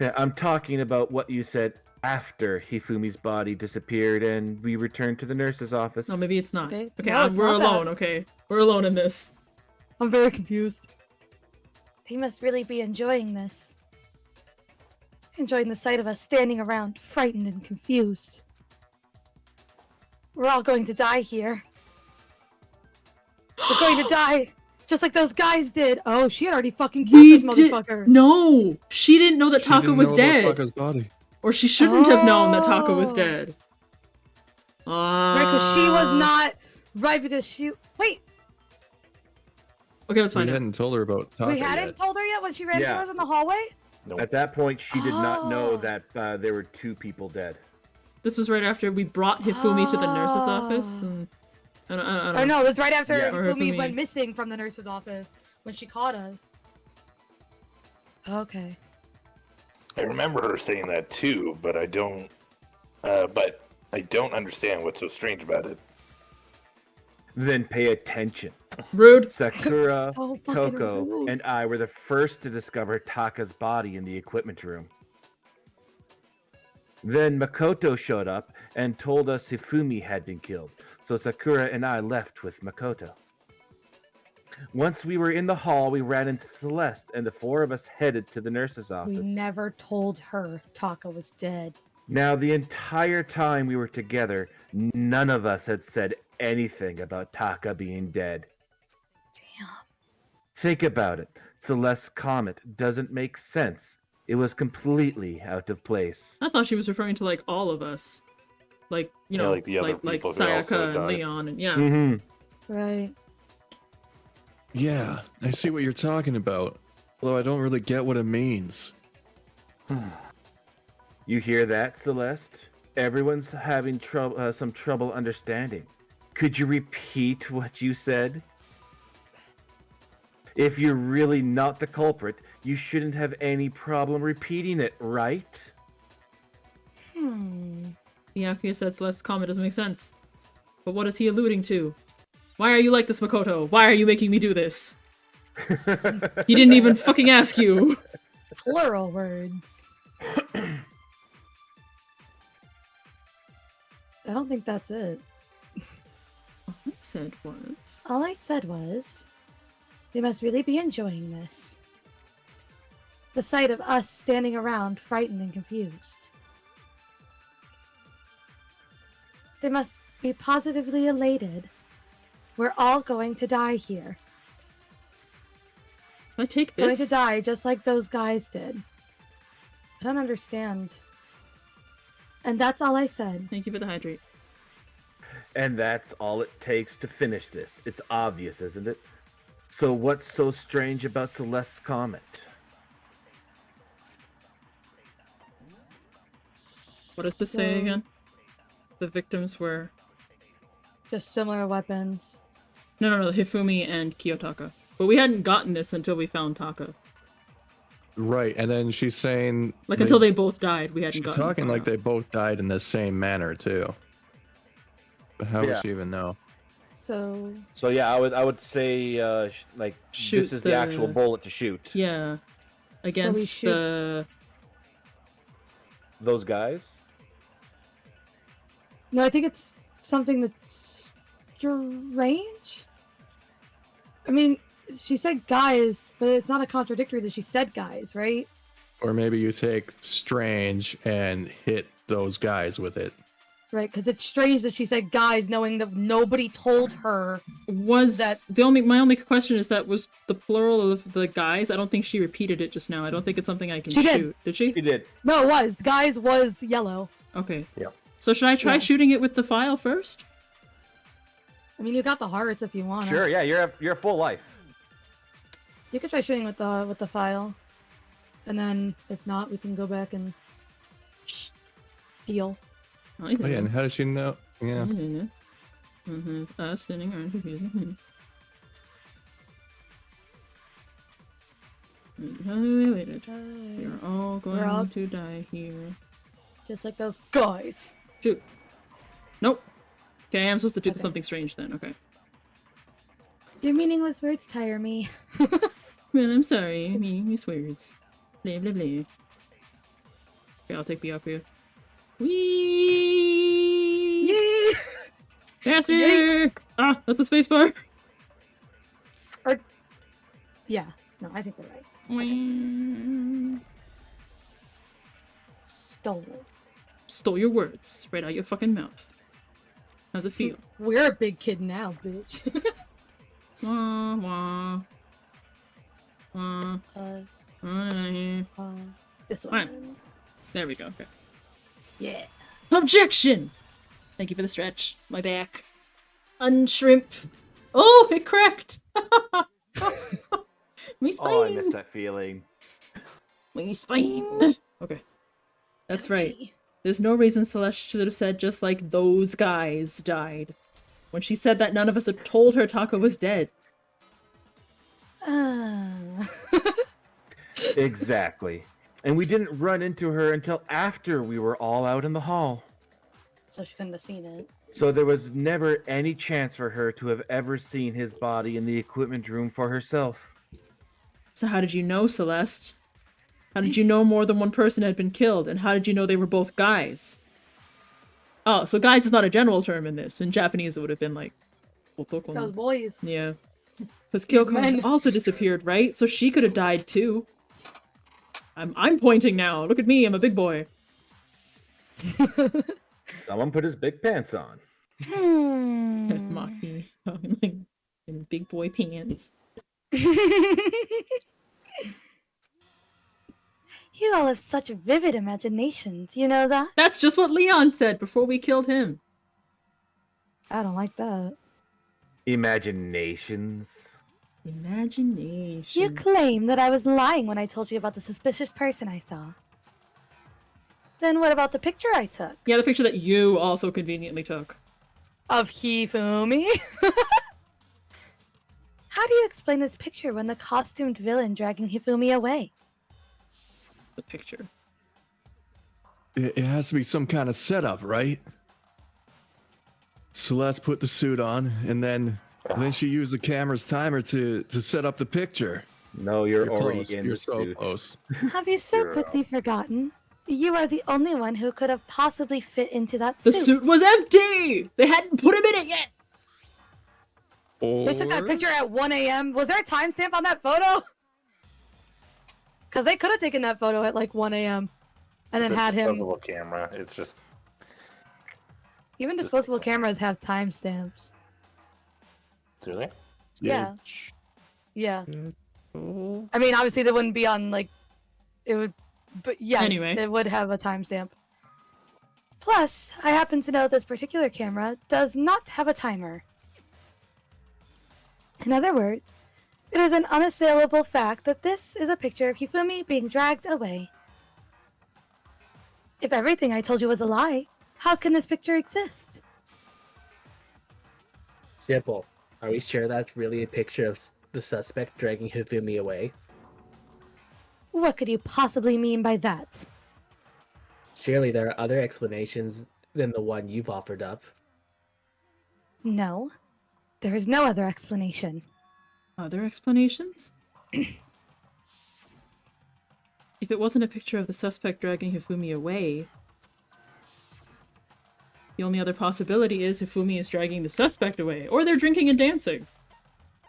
Yeah, I'm talking about what you said after Hifumi's body disappeared and we returned to the nurse's office. No, maybe it's not. Okay. Okay, No, it's we're not that. alone, okay? We're alone in this. I'm very confused. They must really be enjoying this. Enjoying the sight of us standing around, frightened and confused. We're all going to die here. We're going to die, just like those guys did. Oh, she had already fucking killed this motherfucker. No! She didn't know that She Taka didn't was know dead. about Taka's body. Or she shouldn't have known that Taka was Oh. dead. Right, because she was not... Right, because she... Wait, Okay, let's We find out. hadn't told her about Taka we hadn't yet. told her yet when she ran Yeah. to us in the hallway? Nope. At that point, she did not know Oh. that there were two people dead. This was right after we brought Hifumi to the nurse's office. And I don't Or no, it was right after Yeah. Or Hifumi Hifumi. went missing from the nurse's office when she caught us. Okay. I remember her saying that too, but I don't. But I don't understand what's so strange about it. Then pay attention. Rude. Sakura, So fucking Toko, rude. and I were the first to discover Taka's body in the equipment room. Then Makoto showed up and told us Hifumi had been killed, so Sakura and I left with Makoto. Once we were in the hall, we ran into Celeste, and the four of us headed to the nurse's office. We never told her Taka was dead. Now, the entire time we were together, none of us had said anything about Taka being dead. Damn. Think about it. Celeste's comment doesn't make sense. It was completely out of place. I thought she was referring to, like, all of us. Like, you Yeah, know, like the other like people who also Sayaka and died. Leon and yeah. Mm-hmm. Right. Yeah, I see what you're talking about. Although I don't really get what it means. You hear that, Celeste? Everyone's having some trouble understanding. Could you repeat what you said? If you're really not the culprit, you shouldn't have any problem repeating it, right? Byakuya said Celeste's comment doesn't make sense. But what is he alluding to? Why are you like this, Makoto? Why are you making me do this? He didn't even fucking ask you. Plural words. I don't think that's it. All I said was... All I said was, they must really be enjoying this. The sight of us standing around, frightened and confused. They must be positively elated. We're all going to die here. Can I take Going this? to die just like those guys did. I don't understand. And that's all I said. Thank you for the hydrate. And that's all it takes to finish this. It's obvious, isn't it? So what's so strange about Celeste's comment? What does this say again? The victims were... Just similar weapons. No, Hifumi and Kiyotaka. But we hadn't gotten this until we found Taka. Right, and then she's saying Like, until they both died, we hadn't she's gotten talking the like file. they both died in the same manner too. But how would she even know? So yeah, I would say like Shoot this is the actual bullet to shoot. Yeah. Against shoot- Those guys. no, I think it's something that's strange. I mean, she said guys, but it's not a contradictory that she said guys, right? Or maybe you take strange and hit those guys with it. Right, because it's strange that she said guys, knowing that nobody told her. Was that my only question is that was the plural of the guys? I don't think she repeated it just now. I don't think it's something I can She did. shoot. Did she? He did. No, it was guys was yellow. Okay. Yeah. So should I try Yeah. shooting it with the file first? I mean, you got the hearts if you want. Sure. Yeah, you're a full life. You could try shooting with the file, and then if not, we can go back and deal. I Oh, yeah, think. and how does she know? Yeah. Standing around confusing. You're all going all- to die here. Just like those guys. Two. Nope. Okay, I'm supposed to do Okay. something strange then. Okay. Your meaningless words tire me. Well, I'm sorry. I mean, these words. Blah, blah, blah. Okay, I'll take Byakuya. Whee! Yay! Faster! Ah, that's a spacebar. Yeah. No, I think we're right. Whee! Stolen. Stole your words right out your fucking mouth. How's it feel? We're a big kid now, bitch. Wah, wah. Wah. Us. Wah. This Alright. one. There we go. Okay. Yeah. Objection! Thank you for the stretch. My back. Unshrimp. Oh, it cracked! Me spine! Oh, I miss that feeling. Me spine! Okay. That's right. There's no reason Celeste should have said just like those guys died. When she said that, none of us had told her Taka was dead. Exactly. And we didn't run into her until after we were all out in the hall. So she couldn't have seen it. So there was never any chance for her to have ever seen his body in the equipment room for herself. So how did you know, Celeste? How did you know more than one person had been killed? And how did you know they were both guys? Oh, so guys is not a general term in this. In Japanese, it would have been like... Otoko. Those boys. Yeah. Because These Kyoko men. also disappeared, right? So she could have died too. I'm pointing now. Look at me, I'm a big boy. Someone put his big pants on. Mock me. Like, in his big boy pants. You all have such vivid imaginations, you know that? That's just what Leon said before we killed him. I don't like that. Imaginations. Imagination. You claim that I was lying when I told you about the suspicious person I saw. Then what about the picture I took? Yeah, the picture that you also conveniently took. Of Hifumi? How do you explain this picture when the costumed villain dragging Hifumi away? The picture. It has to be some kind of setup, right? Celeste put the suit on, and then she used the camera's timer to set up the picture. No, you're already close. in You're the so suit. close. Have you so You're quickly forgotten? You are the only one who could have possibly fit into that The suit. suit was empty! They hadn't put him in it yet! They took that picture at 1 a.m. Was there a timestamp on that photo? Because they could have taken that photo at like 1 a.m. and then It's a had him. disposable camera. It's just Even disposable cameras have timestamps. do they? Yeah. Yeah. I mean, obviously, they wouldn't be on like. It would. But yes, Anyway. it would have a timestamp. Plus, I happen to know this particular camera does not have a timer. In other words, it is an unassailable fact that this is a picture of Hifumi being dragged away. If everything I told you was a lie, how can this picture exist? Simple. Are we sure that's really a picture of the suspect dragging Hifumi away? What could you possibly mean by that? Surely there are other explanations than the one you've offered up. No, there is no other explanation. Other explanations? If it wasn't a picture of the suspect dragging Hifumi away, the only other possibility is Hifumi is dragging the suspect away, or they're drinking and dancing.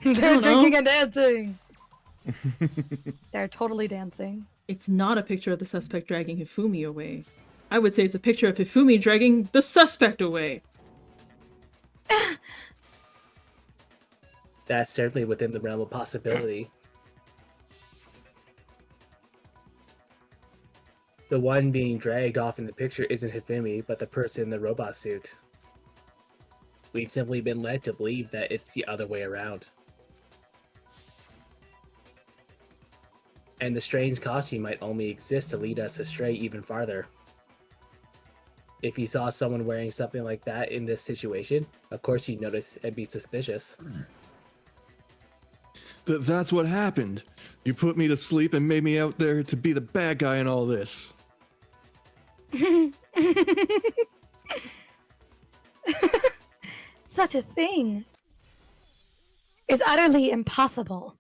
They're know. drinking and dancing. They're totally dancing. It's not a picture of the suspect dragging Hifumi away. I would say it's a picture of Hifumi dragging the suspect away. That's certainly within the realm of possibility. The one being dragged off in the picture isn't Hifumi, but the person in the robot suit. We've simply been led to believe that it's the other way around. And the strange costume might only exist to lead us astray even farther. If you saw someone wearing something like that in this situation, of course you'd notice and be suspicious. That's what happened. You put me to sleep and made me out there to be the bad guy in all this. Such a thing is utterly impossible.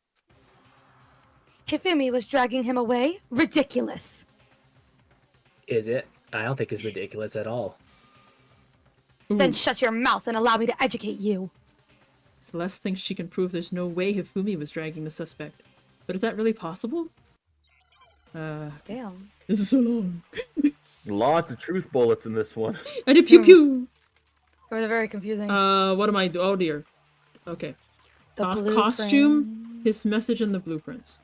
Hifumi was dragging him away? Ridiculous. Is it? I don't think it's ridiculous at all. Then shut your mouth and allow me to educate you. Celeste thinks she can prove there's no way Hifumi was dragging the suspect. But is that really possible? Damn. This is so long. Lots of truth bullets in this one. I did pew pew! It was very confusing. What am I doing? Oh dear. Okay. The Costume, his message, and the blueprints.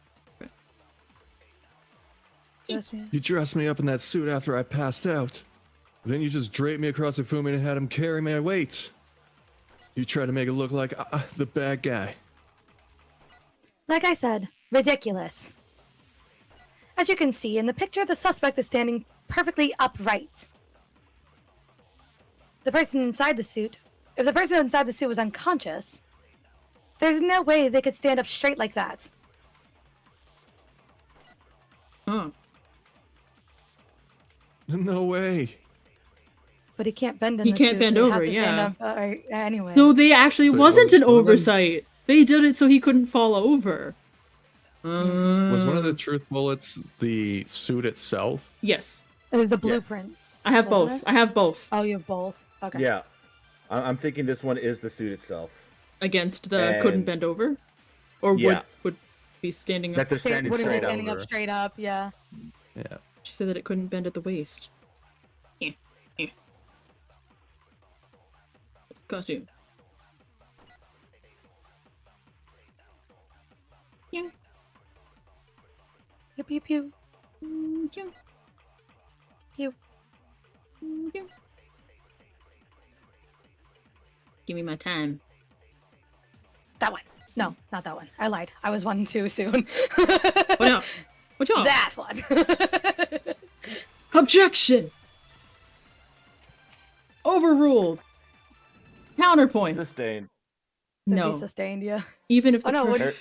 Okay. You dressed me up in that suit after I passed out. Then you just draped me across Hifumi and had him carry my weight. You tried to make it look like the bad guy. Like I said, ridiculous. As you can see, in the picture, the suspect is standing perfectly upright. The person inside the suit, if the person inside the suit was unconscious, there's no way they could stand up straight like that. Huh. No way. But he can't bend in He the can't suit, bend so he'd over, have to stand yeah. up, anyway. No, they actually So it wasn't was an one of them- oversight. They did it so he couldn't fall over. Was one of the truth bullets the suit itself? Yes. It was the blueprints. I have wasn't both. it? I have both. Oh, you have both? Okay. Yeah, I'm thinking this one is the suit itself. Against the couldn't And- bend over? Or Yeah. would be standing That up. they're standing Wouldn't be straight standing up over. straight up, yeah. Yeah. She said that it couldn't bend at the waist. Costume. Yeah. Pew pew pew. Yeah. Pew. Yeah. Give me my time. That one. No, not that one. I lied. I was one too soon. What out? What out? That one. Objection! Overruled. Counterpoint. Sustained. Could No. be sustained, yeah. Even if the Oh, no, per-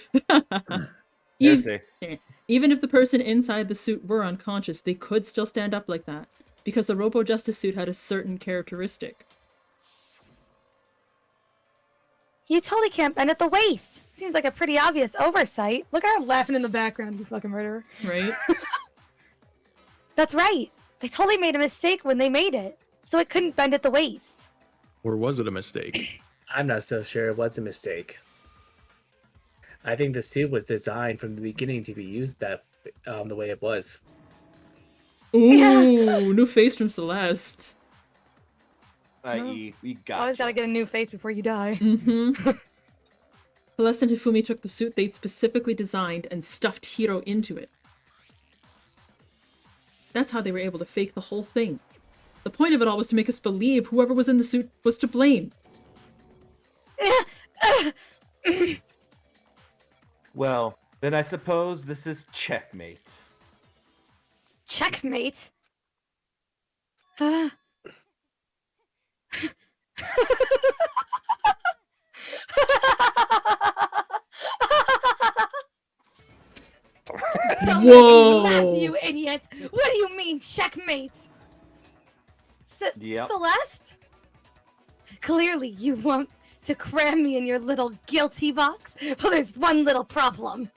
Yes, even, even if the person inside the suit were unconscious, they could still stand up like that. Because the Robo Justice suit had a certain characteristic. You totally can't bend at the waist. Seems like a pretty obvious oversight. Look at her laughing in the background, you fucking murderer. Right? That's right. They totally made a mistake when they made it. So it couldn't bend at the waist. Or was it a mistake? I'm not so sure it was a mistake. I think the suit was designed from the beginning to be used that the way it was. Ooh, new face from Celeste. i.e., we got. Always gotta get a new face before you die. Mm-hmm. Celeste and Hifumi took the suit they'd specifically designed and stuffed Hiro into it. That's how they were able to fake the whole thing. The point of it all was to make us believe whoever was in the suit was to blame. Well, then I suppose this is checkmate. Checkmate. Don't Whoa. make me laugh, you idiot! What do you mean, checkmate? Yep. Celeste? Clearly, you want to cram me in your little guilty box. Well, there's one little problem.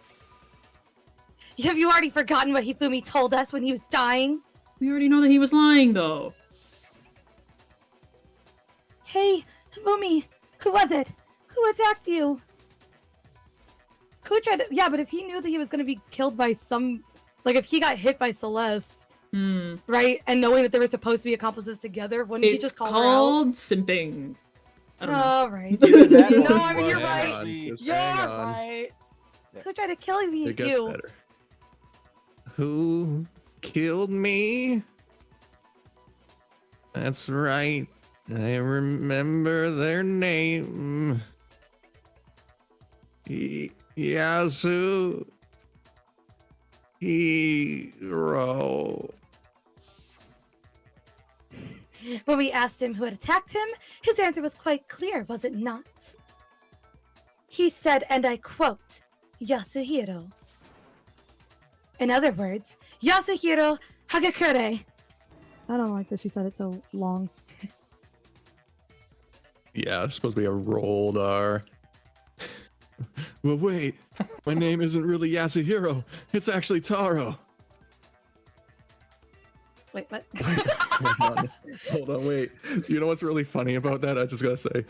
Have you already forgotten what Hifumi told us when he was dying? We already know that he was lying, though. Hey, Hifumi, who was it? Who attacked you? Who tried to... Yeah, but if he knew that he was going to be killed by some... Like, if he got hit by Celeste, right? And knowing that they were supposed to be accomplices together, wouldn't he It's just call her out? called simping. I don't know. All right. Either that No, or I mean, he you're was right. actually- Just You're hang on. right. Yeah. Who tried to kill me? It gets You. better. Who killed me? That's right. I remember their name. Yasu Hiro. When we asked him who had attacked him, his answer was quite clear, was it not? He said, and I quote, Yasuhiro. In other words, Yasuhiro Hagakure. I don't like that she said it so long. Yeah, it's supposed to be a rolled R. Well, wait. My name isn't really Yasuhiro. It's actually Taro. Wait, what? Hold on, wait. You know what's really funny about that? I just gotta say,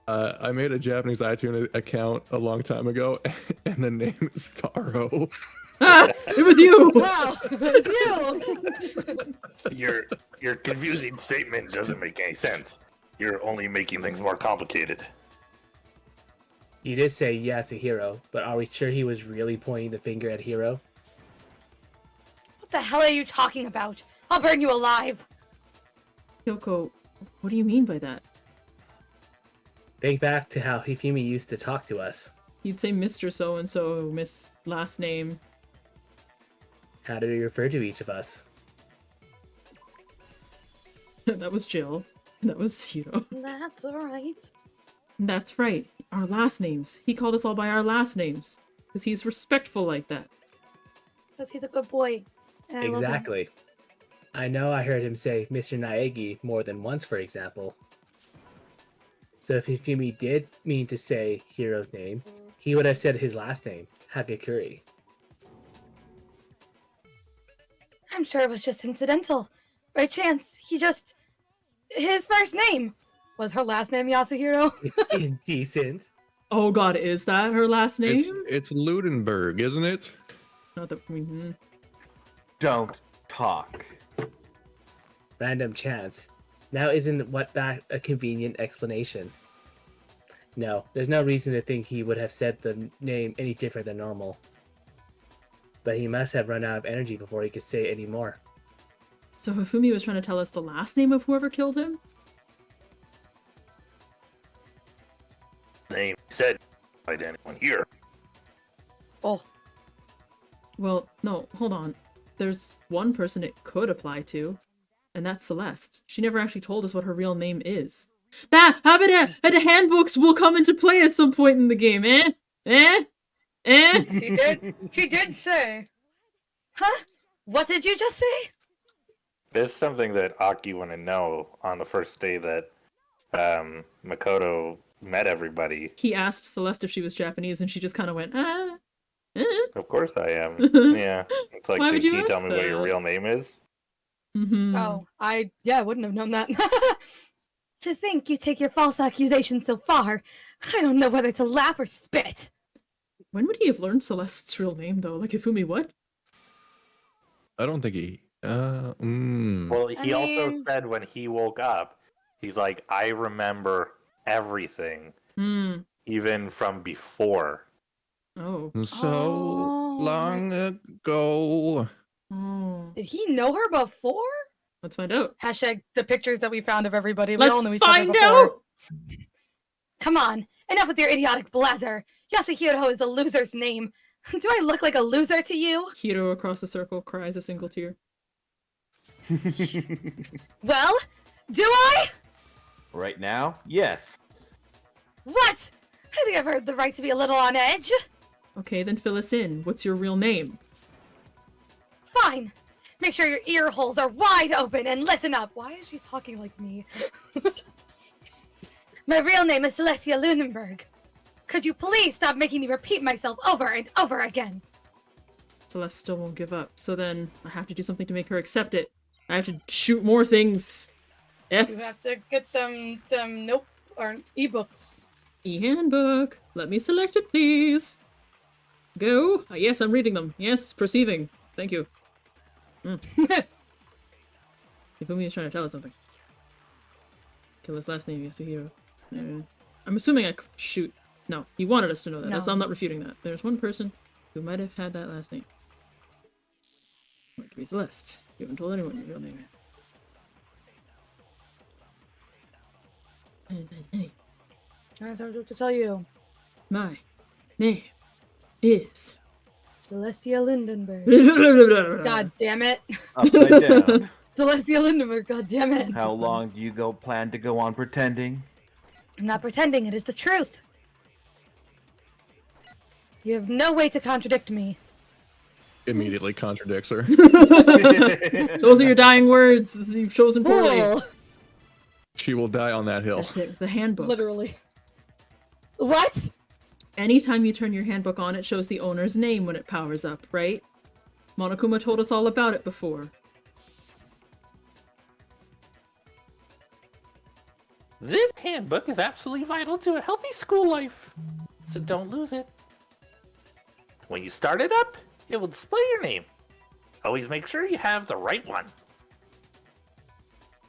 I made a Japanese iTunes account a long time ago, and the name is Taro. Ah, it was you! Wow, it's you! Your confusing statement doesn't make any sense. You're only making things more complicated. You did say Yasuhiro, but are we sure he was really pointing the finger at Hiro? What the hell are you talking about? I'll burn you alive! Kyoko, what do you mean by that? Think back to how Hifumi used to talk to us. He'd say Mr. So-and-so, Miss last name. How did he refer to each of us? That was Jill. That was Hiro. That's alright. That's right. Our last names. He called us all by our last names. Because he's respectful like that. Because he's a good boy. and I love him. Exactly. I know I heard him say Mr. Naegi more than once, for example. So if Hifumi did mean to say Hiro's name, he would have said his last name, Hagakure. I'm sure it was just incidental. By chance, his first name was her last name, Yasuhiro. Indecent. Oh god, is that her last name? It's Ludenberg, isn't it? Not that... Don't talk. Random chance. Now isn't what that a convenient explanation? No, there's no reason to think he would have said the name any different than normal. But he must have run out of energy before he could say any more. So Hifumi was trying to tell us the last name of whoever killed him? Name said by anyone here. Oh. Well, no, hold on. There's one person it could apply to, and that's Celeste. She never actually told us what her real name is. How about the handbooks will come into play at some point in the game, eh? Eh? Eh? She did say. Huh? What did you just say? This is something that Aki wanted to know on the first day that Makoto met everybody. He asked Celeste if she was Japanese, and she just kind of went, Of course I am. Yeah. It's like, Why would can you you tell ask me what your that? real name is? Mm-hmm. Oh, I wouldn't have known that. To think you take your false accusations so far, I don't know whether to laugh or spit. When would he have learned Celeste's real name, though? Like, Hifumi what? I don't think he. Well, he also said when he woke up, he's like, I remember everything, Hmm. even from before. Oh. So Oh. long ago. Oh. Did he know her before? Let's find out. Hashtag the pictures that we found of everybody. We all Let's knew each find other before. out! Come on, enough with your idiotic blather. Yasuhiro is a loser's name. Do I look like a loser to you? Hiro across the circle cries a single tear. Well, do I? Right now, yes. What? I think I've earned the right to be a little on edge. Okay, then fill us in. What's your real name? Fine. Make sure your ear holes are wide open and listen up. Why is she talking like me? My real name is Celeste Lunenburg. Could you please stop making me repeat myself over and over again? Celeste still won't give up, so then I have to do something to make her accept it. I have to shoot more things. F. You have to get them nope, or ebooks. E-handbook. Let me select it, please. Go. Yes, I'm reading them. Yes, perceiving. Thank you. Ifumi is trying to tell us something. Kill his last name, Hiro. I'm assuming I shoot. No, he wanted us to know that. No. I'm not refuting that. There's one person who might have had that last name. It could be Celeste. You haven't told anyone your real name yet. I don't know what to tell you. My name is Celestia Lindenberg. God damn it. Upside down. Celestia Lindenberg, god damn it. How long do you plan to go on pretending? I'm not pretending, it is the truth. You have no way to contradict me. Immediately contradicts her. Those are your dying words. You've chosen poorly. Fool. She will die on that hill. That's it. The handbook. Literally. What? Anytime you turn your handbook on, it shows the owner's name when it powers up, right? Monokuma told us all about it before. This handbook is absolutely vital to a healthy school life, so don't lose it. When you start it up, it will display your name. Always make sure you have the right one.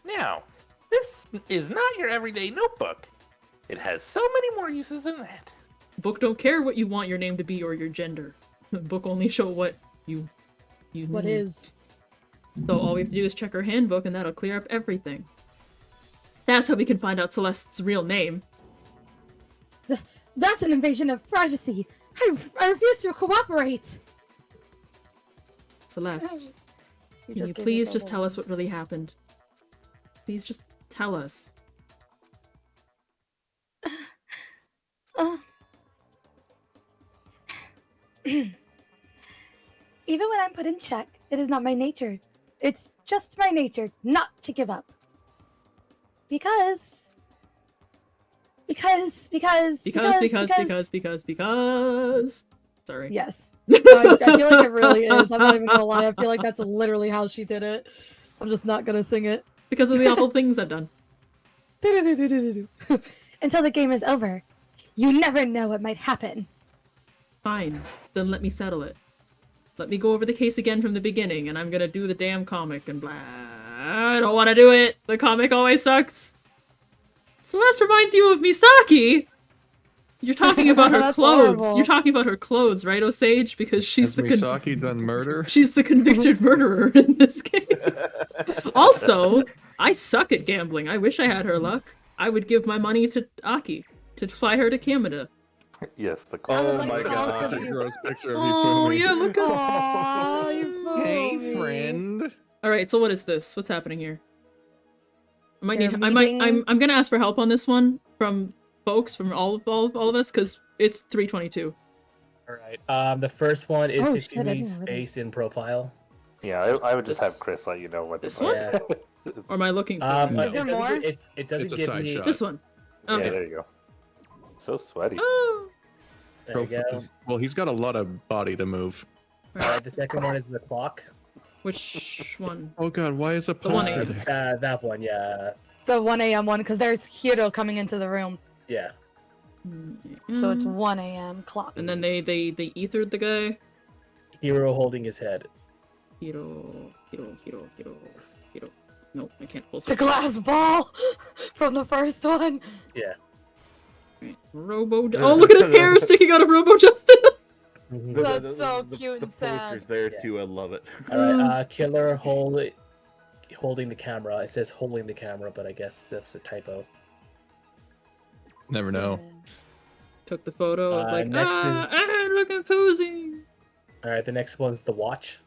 Now, this is not your everyday notebook. It has so many more uses than that. Book don't care what you want your name to be or your gender. The book only show what you What need. is? So all we have to do is check our handbook and that'll clear up everything. That's how we can find out Celeste's real name. That's an invasion of privacy. I refuse to cooperate. Celeste, can you please just tell us what really happened? Please just tell us. Even when I'm put in check, it is not my nature. It's just my nature not to give up. Because. Sorry. Yes. No, I feel like it really is. I'm not even gonna lie. I feel like that's literally how she did it. I'm just not gonna sing it. Because of the awful things I've done. Until the game is over. You never know what might happen. Fine. Then let me settle it. Let me go over the case again from the beginning, and I'm gonna do the damn comic and blah. I don't want to do it. The comic always sucks. Celeste reminds you of Misaki. You're talking about her That's clothes. horrible. You're talking about her clothes, right, Osage? Because she's Has the Misaki done murder? she's the convicted murderer in this game. Also, I suck at gambling. I wish I had her luck. I would give my money to Aki to fly her to Canada. Yes, the Oh like my the calls god. could Such a be- gross picture of Oh Hifumi. yeah, look at. Aww, you fooled Hey, me. friend. All right, so what is this? What's happening here? I might They're need. meeting- I'm gonna ask for help on this one from folks, from all of us, because it's 322. All right. The first one is Oh, shit, I didn't Hifumi's know this. face in profile. Yeah, I would just This- have Kris let you know what this the one? Yeah. Or am I looking for No. Is there more? It doesn't It's a give side me. shot. this one? Yeah, Okay. there you go. So sweaty. Oh. There you go. Well, he's got a lot of body to move. The second one is the clock. Which one? Oh god, why is a The one poster A. there? That one, yeah. The 1 a.m. one, because there's Hiro coming into the room. Yeah. So it's 1 a.m. clock. And then they ethered the guy. Hero holding his head. Hiro. No, I can't pull The switch. glass ball from the first one. Yeah. Right. Oh, look at his hair sticking out of Robo Justin. Mhm. That's so cute the and sad. poster's there Yeah. too. I love it. All right. Killer holding the camera. It says holding the camera, but I guess that's a typo. Never know. Took the photo. I was like, Next is- look at posing. All right. The next one's the watch.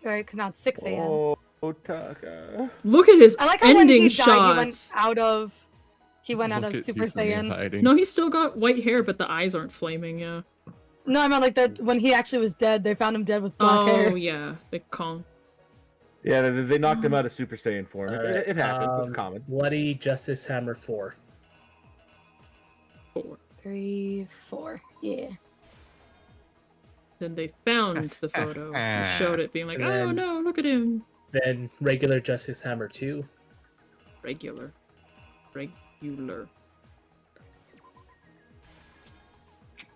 Right, because now it's 6 a.m. Oh, Taka. Look at his I like how when ending he died, he went shots. out of He went out Look of at Super Hifumi Saiyan. hiding. No, he's still got white hair, but the eyes aren't flaming, yeah. No, I meant like that when he actually was dead, they found him dead with black Oh, hair. yeah. The Kong. Yeah, they knocked him out of Super Saiyan form. It happens. It's Um, common. Bloody Justice Hammer 4. 4. 3, 4. Yeah. Then they found the photo and showed it, being like, And oh then- no, look at him. Then regular Justice Hammer 2. Regular.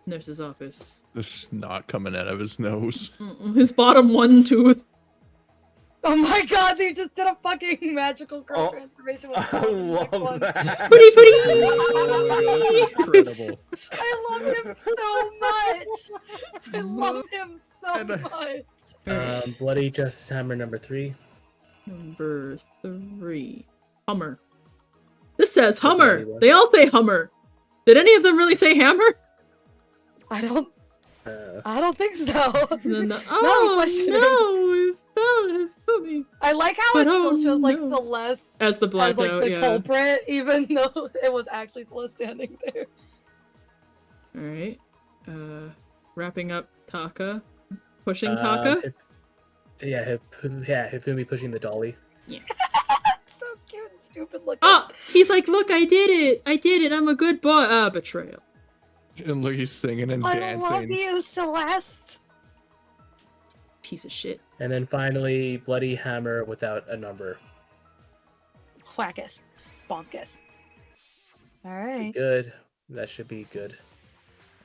Nurse's office. The snot coming out of his nose. His bottom one tooth. Oh my god, they just did a fucking magical girl Oh, transformation with I the neck love one. that. Pretty, pretty! Oh my god, that's incredible. I love him so much! I love him so And, much! Bloody Justice Hammer number 3. Number 3. Hummer. This says Hummer. bloody one. They all say Hummer. Did any of them really say Hammer? I don't Uh, think so. And then the, I'm oh questioning. no, we found it. I like how But it still oh, shows like no. Celeste As the as blackout, like the yeah. culprit, even though it was actually Celeste standing there. Alright. Wrapping up Taka. Pushing Taka. Hifumi pushing the dolly. So cute and stupid looking. Oh, he's like, look, I did it, I'm a good boy. Ah, betrayal. And look, he's singing and I love dancing. you, Celeste. Piece of shit. And then finally, Bloody Hammer without a number. Whacketh. Bonketh. Alright. Good. That should be good.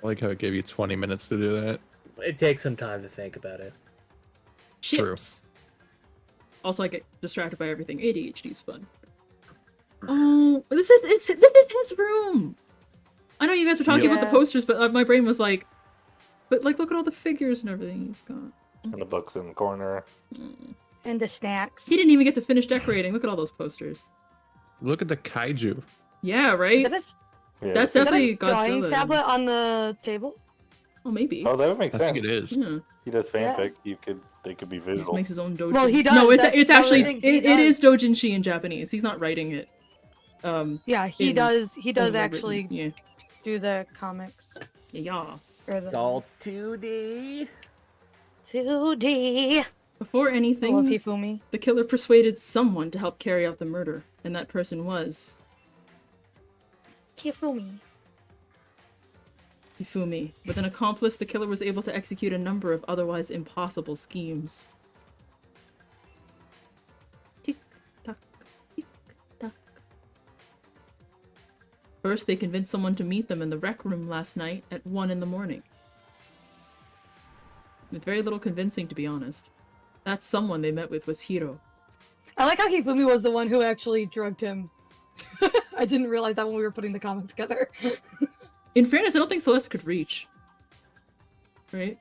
I like how it gave you 20 minutes to do that. It takes some time to think about it. True. Ships. Also, I get distracted by everything. ADHD is fun. Oh, this is his room. I know you guys were talking about the Yeah. posters, but my brain was like, but like, look at all the figures and everything he's got. And the books in the corner. And the snacks. He didn't even get to finish decorating. Look at all those posters. Look at the kaiju. Yeah, Is right. that a, Yeah, That's is that definitely a drawing Godzilla. tablet on the table? Oh, maybe. Oh, that would make I sense. think it is. Yeah. He does Yeah. fanfic. They could be He visual. makes his own doujin. Well, he does. No, it's That's it's the other actually thing, he it is does. doujinshi in Japanese. He's not writing it. Yeah, he In- does. He does only actually written. Yeah. do the comics Yeah. or the It's all 2D. 2D. Before I love anything, Hifumi. the killer persuaded someone to help carry out the murder, and that person was Hifumi. Hifumi. With an accomplice, the killer was able to execute a number of otherwise impossible schemes. Tick tock, tick tock. First, they convinced someone to meet them in the rec room last night at 1 in the morning. With very little convincing, to be honest. That someone they met with was Hiro. I like how Hifumi was the one who actually drugged him. I didn't realize that when we were putting the comic together. In fairness, I don't think Celeste could reach. Right?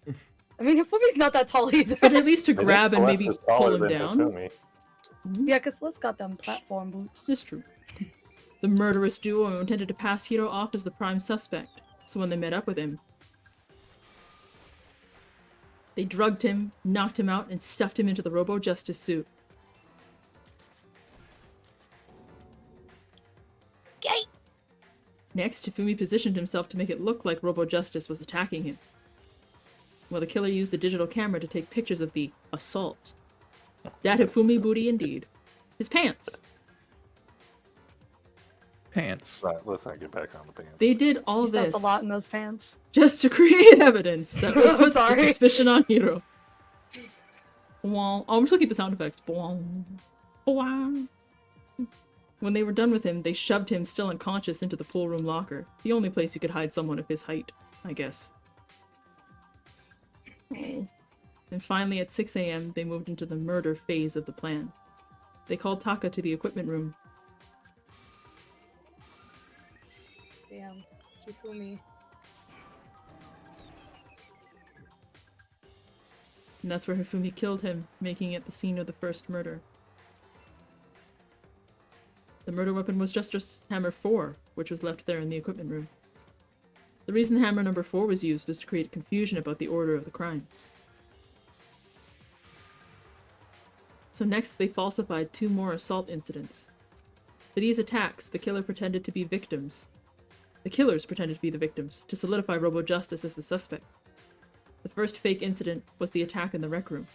I mean, Hifumi's not that tall either. But at least to I think grab and Celeste maybe is taller pull him than down. Hifumi. Yeah, because let's got them platform boots. It's true. The murderous duo intended to pass Hiro off as the prime suspect, so when they met up with him, they drugged him, knocked him out, and stuffed him into the Robo-Justice suit. Yay! Next, Hifumi positioned himself to make it look like Robo-Justice was attacking him, while the killer used the digital camera to take pictures of the assault. That Hifumi booty indeed. His pants. Pants. Right, let's not get back on the pants. They did all He of stuffs this a lot in those pants. just to create evidence that would I'm put the sorry. suspicion on Hiro. Bwong. Oh, I'm just looking at the sound effects. Bwong. Bwong. When they were done with him, they shoved him still unconscious into the pool room locker. The only place you could hide someone of his height, I guess. Oh. And finally, at 6 a.m., they moved into the murder phase of the plan. They called Taka to the equipment room. Damn. Hifumi. And that's where Hifumi killed him, making it the scene of the first murder. The murder weapon was just Hammer 4, which was left there in the equipment room. The reason Hammer number 4 was used was to create confusion about the order of the crimes. So next, they falsified 2 more assault incidents. For these attacks, the killers pretended to be the victims, to solidify Robo Justice as the suspect. The first fake incident was the attack in the rec room.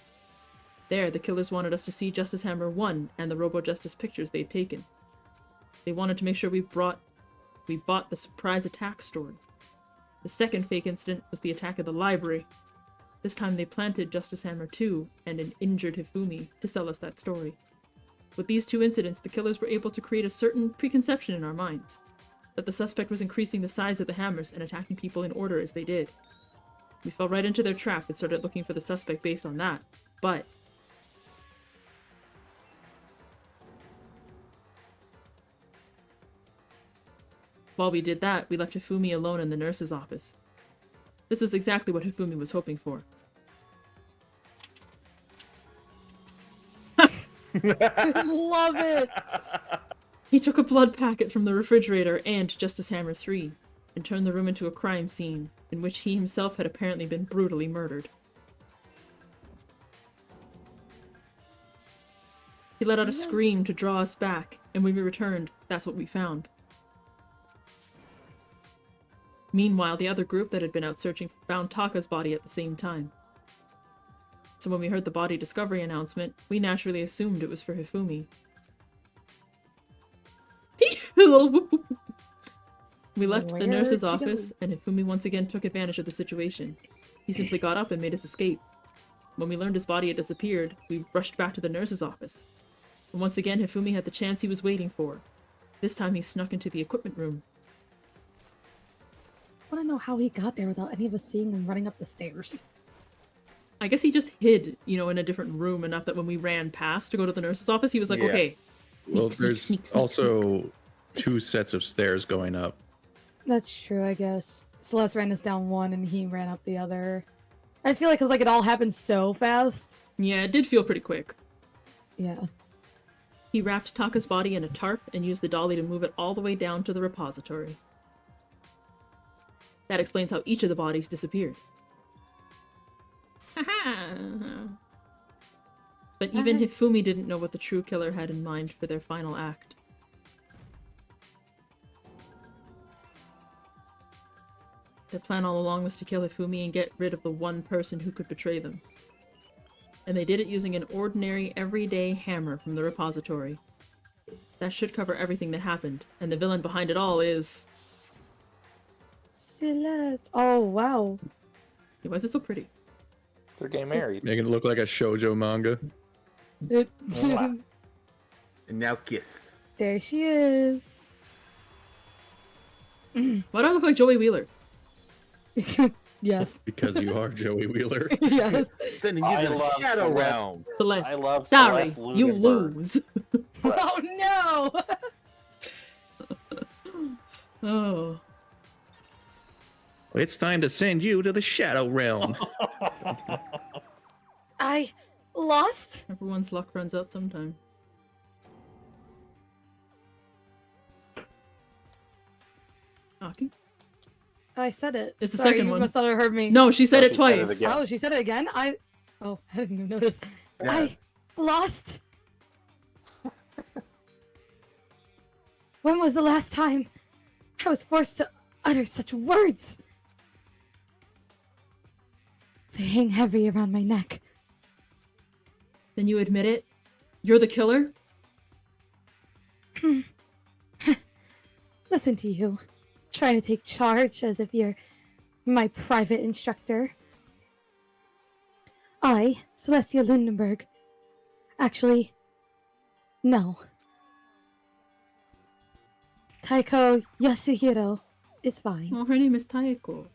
There, the killers wanted us to see Justice Hammer 1 and the Robo Justice pictures they'd taken. They wanted to make sure we bought the surprise attack story. The second fake incident was the attack at the library. This time they planted Justice Hammer 2 and an injured Hifumi to sell us that story. With these two incidents, the killers were able to create a certain preconception in our minds, that the suspect was increasing the size of the hammers and attacking people in order as they did. We fell right into their trap and started looking for the suspect based on that, but... While we did that, we left Hifumi alone in the nurse's office. This was exactly what Hifumi was hoping for. Love it. He took a blood packet from the refrigerator and Justice Hammer 3, and turned the room into a crime scene, in which he himself had apparently been brutally murdered. He let out a scream to draw us back, and when we returned, that's what we found. Meanwhile, the other group that had been out searching found Taka's body at the same time. So when we heard the body discovery announcement, we naturally assumed it was for Hifumi. We left the nurse's office, and Hifumi once again took advantage of the situation. He simply got up and made his escape. When we learned his body had disappeared, we rushed back to the nurse's office. And once again, Hifumi had the chance he was waiting for. This time he snuck into the equipment room. I want to know how he got there without any of us seeing him running up the stairs. I guess he just hid, in a different room enough that when we ran past to go to the nurse's office, he was like, okay. Well, sneak, there's sneak, sneak, also sneak. 2 sets of stairs going up. That's true, I guess. Celeste ran us down one and he ran up the other. I just feel like it all happened so fast. Yeah, it did feel pretty quick. Yeah. He wrapped Taka's body in a tarp and used the dolly to move it all the way down to the repository. That explains how each of the bodies disappeared. Haha! But even Hifumi didn't know what the true killer had in mind for their final act. Their plan all along was to kill Hifumi and get rid of the one person who could betray them. And they did it using an ordinary, everyday hammer from the repository. That should cover everything that happened, and the villain behind it all is... Celeste. Oh, wow. Hey, why is it so pretty? They're getting married. Making it look like a shoujo manga. And now kiss. There she is. Why do I look like Joey Wheeler? Yes. Because you are Joey Wheeler. Yes. Sending you to the Shadow Realm. Celeste. I love Sorry, Celeste you Lunenburg. lose. Oh, no! Oh. It's time to send you to the Shadow Realm. I lost? Everyone's luck runs out sometime. Aki? I said it. It's the Sorry, second you one. must not have heard me. No, she said No, it she said it twice. again. Oh, she said it again? Oh, I didn't even notice. Yeah. I lost. When was the last time I was forced to utter such words? They hang heavy around my neck. Then you admit it? You're the killer? Listen to you. Trying to take charge as if you're my private instructor. I, Celestia Lundenberg. Actually, no. Taiko Yasuhiro is fine. Oh, her name is Taeko.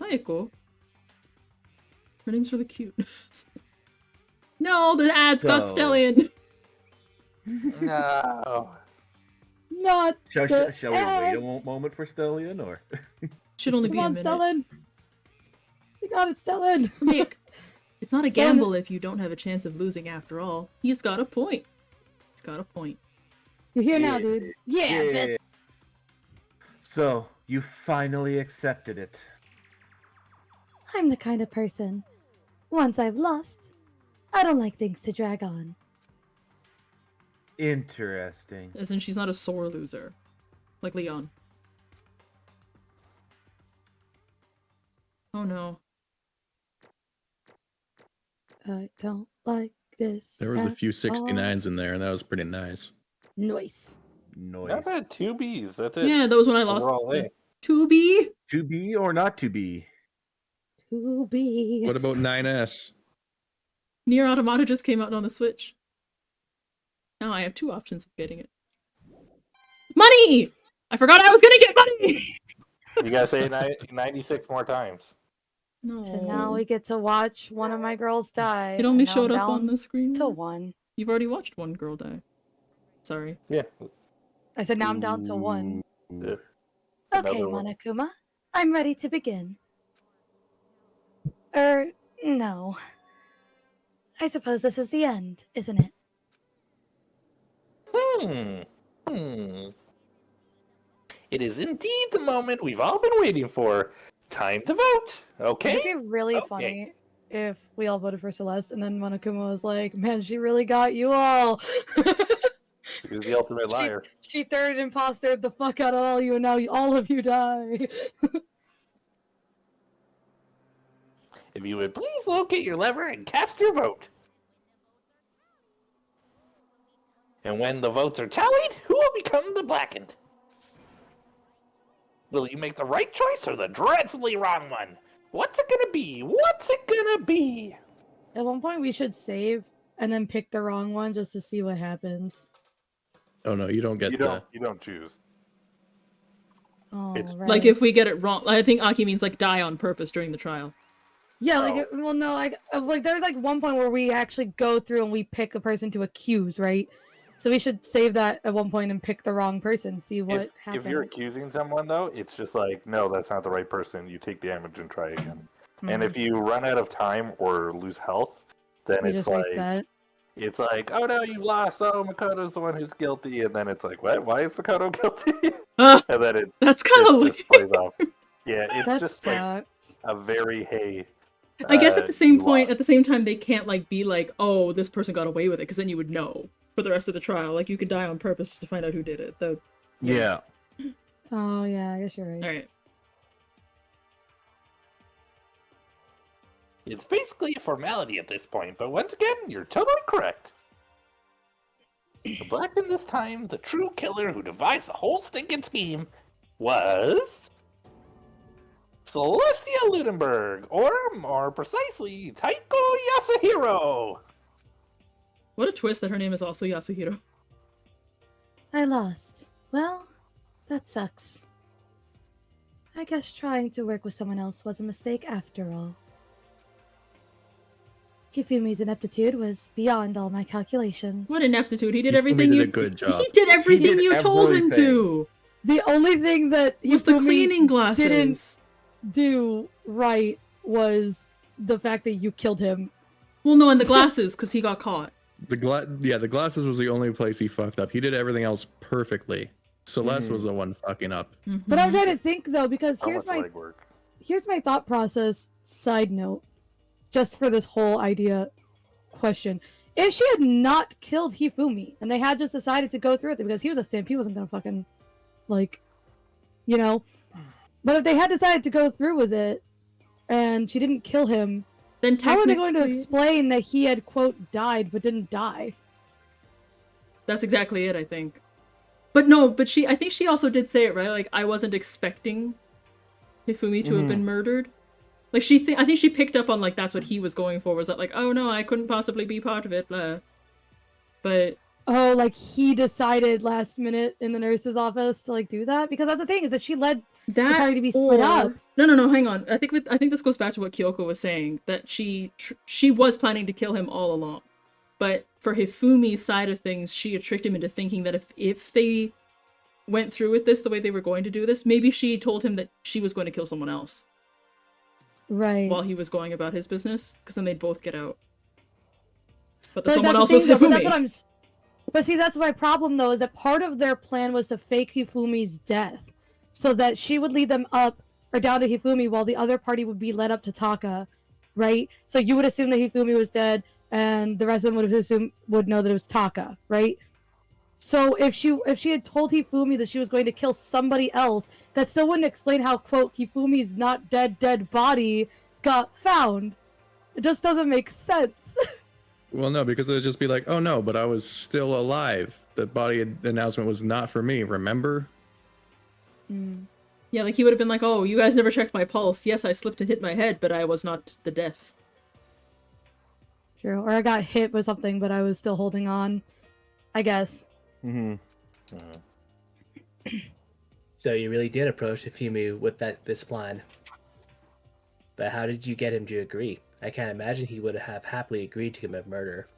Taeko? Her name's really cute. No, the ad Scott So- Stellian. No. Not Shall the we wait a ads. moment for Stellian, or? Should only Come be a on, minute. Stellan. You got it, Stellan. Nick, it's not a Stellan- gamble if you don't have a chance of losing after all. He's got a point. He's got a point. You're here now, Yeah. dude. Yeah, bitch. So, you finally accepted it. I'm the kind of person. Once I've lost, I don't like things to drag on. Interesting. As in, she's not a sore loser. Like Leon. Oh no. I don't like this. There was a at few all. 69s in there, and that was pretty nice. Noise. Noise. Not bad. 2 Bs. That's it. Yeah, that was when I lost Overall, the A. 2B. To be or not to be? To be. What about 9S? Nier Automata just came out on the Switch. Now I have 2 options of getting it. Money! I forgot I was gonna get money! You gotta say 96 more times. No. And now we get to watch one of my girls die. It only and now showed I'm up on down the screen. to 1. You've already watched one girl die. Sorry. Yeah. I said now I'm down to 1. Yeah. Okay, Another one. Monokuma. I'm ready to begin. No. I suppose this is the end, isn't it? It is indeed the moment we've all been waiting for. Time to vote. Okay. It'd be really Okay. funny if we all voted for Celeste and then Monokuma was like, man, she really got you all. He was the ultimate liar. She third impostered the fuck out of all you and now all of you die. If you would please locate your lever and cast your vote. And when the votes are tallied, who will become the blackened? Will you make the right choice or the dreadfully wrong one? What's it gonna be? What's it gonna be? At one point we should save and then pick the wrong one just to see what happens. Oh no, you don't get You don't choose. Oh, It's- right. Like if we get it wrong, I think Aki means like die on purpose during the trial. Yeah, like, Oh. well, no, like there's like one point where we actually go through and we pick a person to accuse, right? So we should save that at one point and pick the wrong person, see what happens. If you're accusing someone though, it's just like, no, that's not the right person. You take damage and try again. And if you run out of time or lose health, then we it's just like reset. it's like, oh no, you've lost. Oh, Makoto's the one who's guilty. And then it's like, what? Why is Makoto guilty? Ah, And then it that's kind of just plays off. Yeah, it's That just like sucks. a very hey. I guess at the same you point, lost. at the same time, they can't like be like, oh, this person got away with it, because then you would know for the rest of the trial. Like you could die on purpose just to find out who did it. Though. Yeah. Oh yeah, I guess you're right. All right. It's basically a formality at this point, but once again, you're totally correct. The blackened this time, the true killer who devised the whole stinking scheme, was Celestia Ludenberg, or more precisely, Taiko Yasuhiro. What a twist that her name is also Yasuhiro. I lost. Well, that sucks. I guess trying to work with someone else was a mistake after all. Hifumi's ineptitude was beyond all my calculations. What ineptitude! He did Hifumi everything did you. a good job. He did everything did you told him everything. to. The only thing that Was the Hifumi cleaning glasses? didn't do right was the fact that you killed him. Well, no, and the glasses because he got caught. The glasses was the only place he fucked up. He did everything else perfectly. Celeste was the one fucking up. But I'm Mhm. trying to think though, because So much legwork. here's my thought process. Side note, just for this whole idea question: if she had not killed Hifumi and they had just decided to go through with it because he was a simp, he wasn't gonna fucking like, you know. But if they had decided to go through with it and she didn't kill him, Then how are they going to technically- explain that he had quote died but didn't die? That's exactly it, I think. But no, but I think she also did say it, right? Like, I wasn't expecting Hifumi to have been murdered. Like, I think she picked up on, like, that's what he was going for, was that, like, oh no, I couldn't possibly be part of it, blah. But... Oh, like he decided last minute in the nurse's office to, like, do that? Because that's the thing, is that she led that party to be split up. No, hang on. I think this goes back to what Kyoko was saying, that she was planning to kill him all along. But for Hifumi's side of things, she had tricked him into thinking that if they went through with this the way they were going to do this, maybe she told him that she was going to kill someone else Right. while he was going about his business, because then they'd both get out. But But someone that's else the was thing, though, Hifumi. but that's what But see, that's my problem though, is that part of their plan was to fake Hifumi's death, so that she would lead them up or down to Hifumi while the other party would be led up to Taka, right? So you would assume that Hifumi was dead, and the rest of them would know that it was Taka, right? So if she had told Hifumi that she was going to kill somebody else, that still wouldn't explain how, quote, Hifumi's not dead body got found. It just doesn't make sense. Well, no, because it would just be like, oh no, but I was still alive. The body announcement was not for me, remember? Yeah, like he would have been like, oh, you guys never checked my pulse. Yes, I slipped and hit my head, but I was not the death. True. Or I got hit with something, but I was still holding on. I guess. So you really did approach Hifumi with this plan. But how did you get him to agree? I can't imagine he would have happily agreed to commit murder.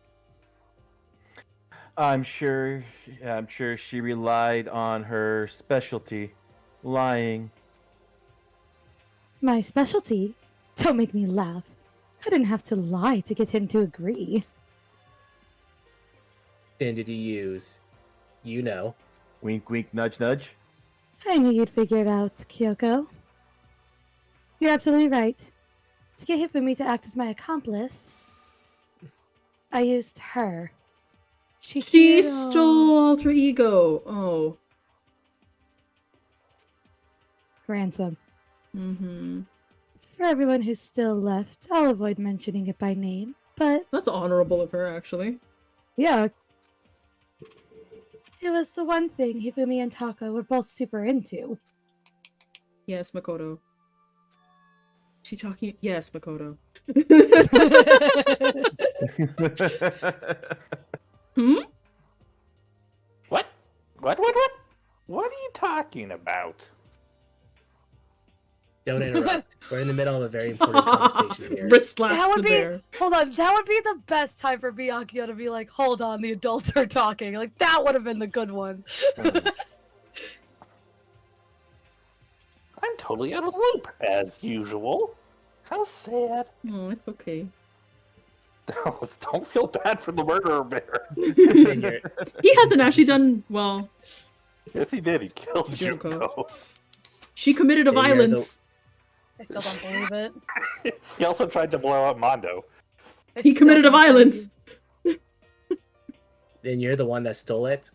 I'm sure she relied on her specialty, lying. My specialty? Don't make me laugh. I didn't have to lie to get him to agree. Then did he use, you know? Wink, wink, nudge, nudge. I knew you'd figure it out, Kyoko. You're absolutely right. To get Hifumi to act as my accomplice, I used her. She stole alter ego. Oh. Ransom. Mm-hmm. For everyone who's still left, I'll avoid mentioning it by name, but... That's honorable of her, actually. Yeah. It was the one thing Hifumi and Toko were both super into. Yes, Makoto. She talking? Yes, Makoto. Hmm? What? What are you talking about? Don't interrupt. We're in the middle of a very important conversation here. Wrist slaps That the would be... bear. Hold on, that would be the best time for Byakuya to be like, hold on, the adults are talking. Like, that would have been the good one. I'm totally out of the loop, as usual. How sad. Oh, it's okay. Don't feel bad for the murderer bear. He hasn't actually done well. Yes, he did. He killed Kyoko. Kyoko. She committed a Yeah, you're violence. I still don't believe it. He also tried to blow up Mondo. He committed a violence. Then you're the one that stole it?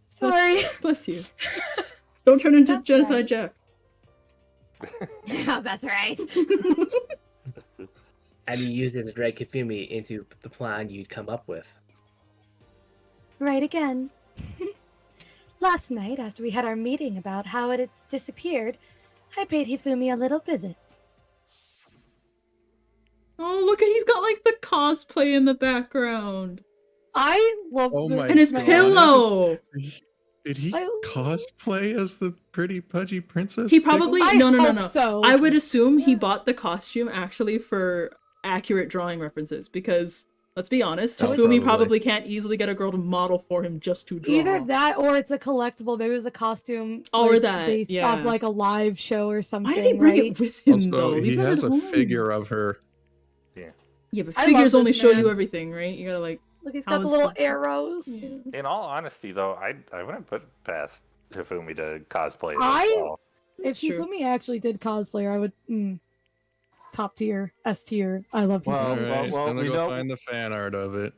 Sorry. Bless you. Don't turn into That's Genocide right. Jack. Yeah, that's right. And you used it to drag Hifumi into the plan you'd come up with. Right again. Last night, after we had our meeting about how it had disappeared, I paid Hifumi a little visit. Oh, look at he's got like the cosplay in the background. I love Oh this my And his God. pillow. Did he I- cosplay as the pretty pudgy princess? He probably I no. hope so. I would assume he bought the costume actually for accurate drawing references because let's be honest, Oh, Hifumi probably. probably can't easily get a girl to model for him just to draw. Either that or it's a collectible. Maybe it was a costume Or like, that, based yeah. off like a live show or something. Why did he bring right? it with him Also, though? he Leave that has at a home. figure of her. Yeah, but I love figures only this show man. you everything, right? You gotta like. Look, he's How got the is little the- arrows. Yeah. In all honesty, though, I wouldn't put past Hifumi to cosplay as I- well. If True. Hifumi actually did cosplayer, I would top tier, S tier. I love Well, Hifumi. Alright, well, I'm we gonna go don't- find the fan art of it.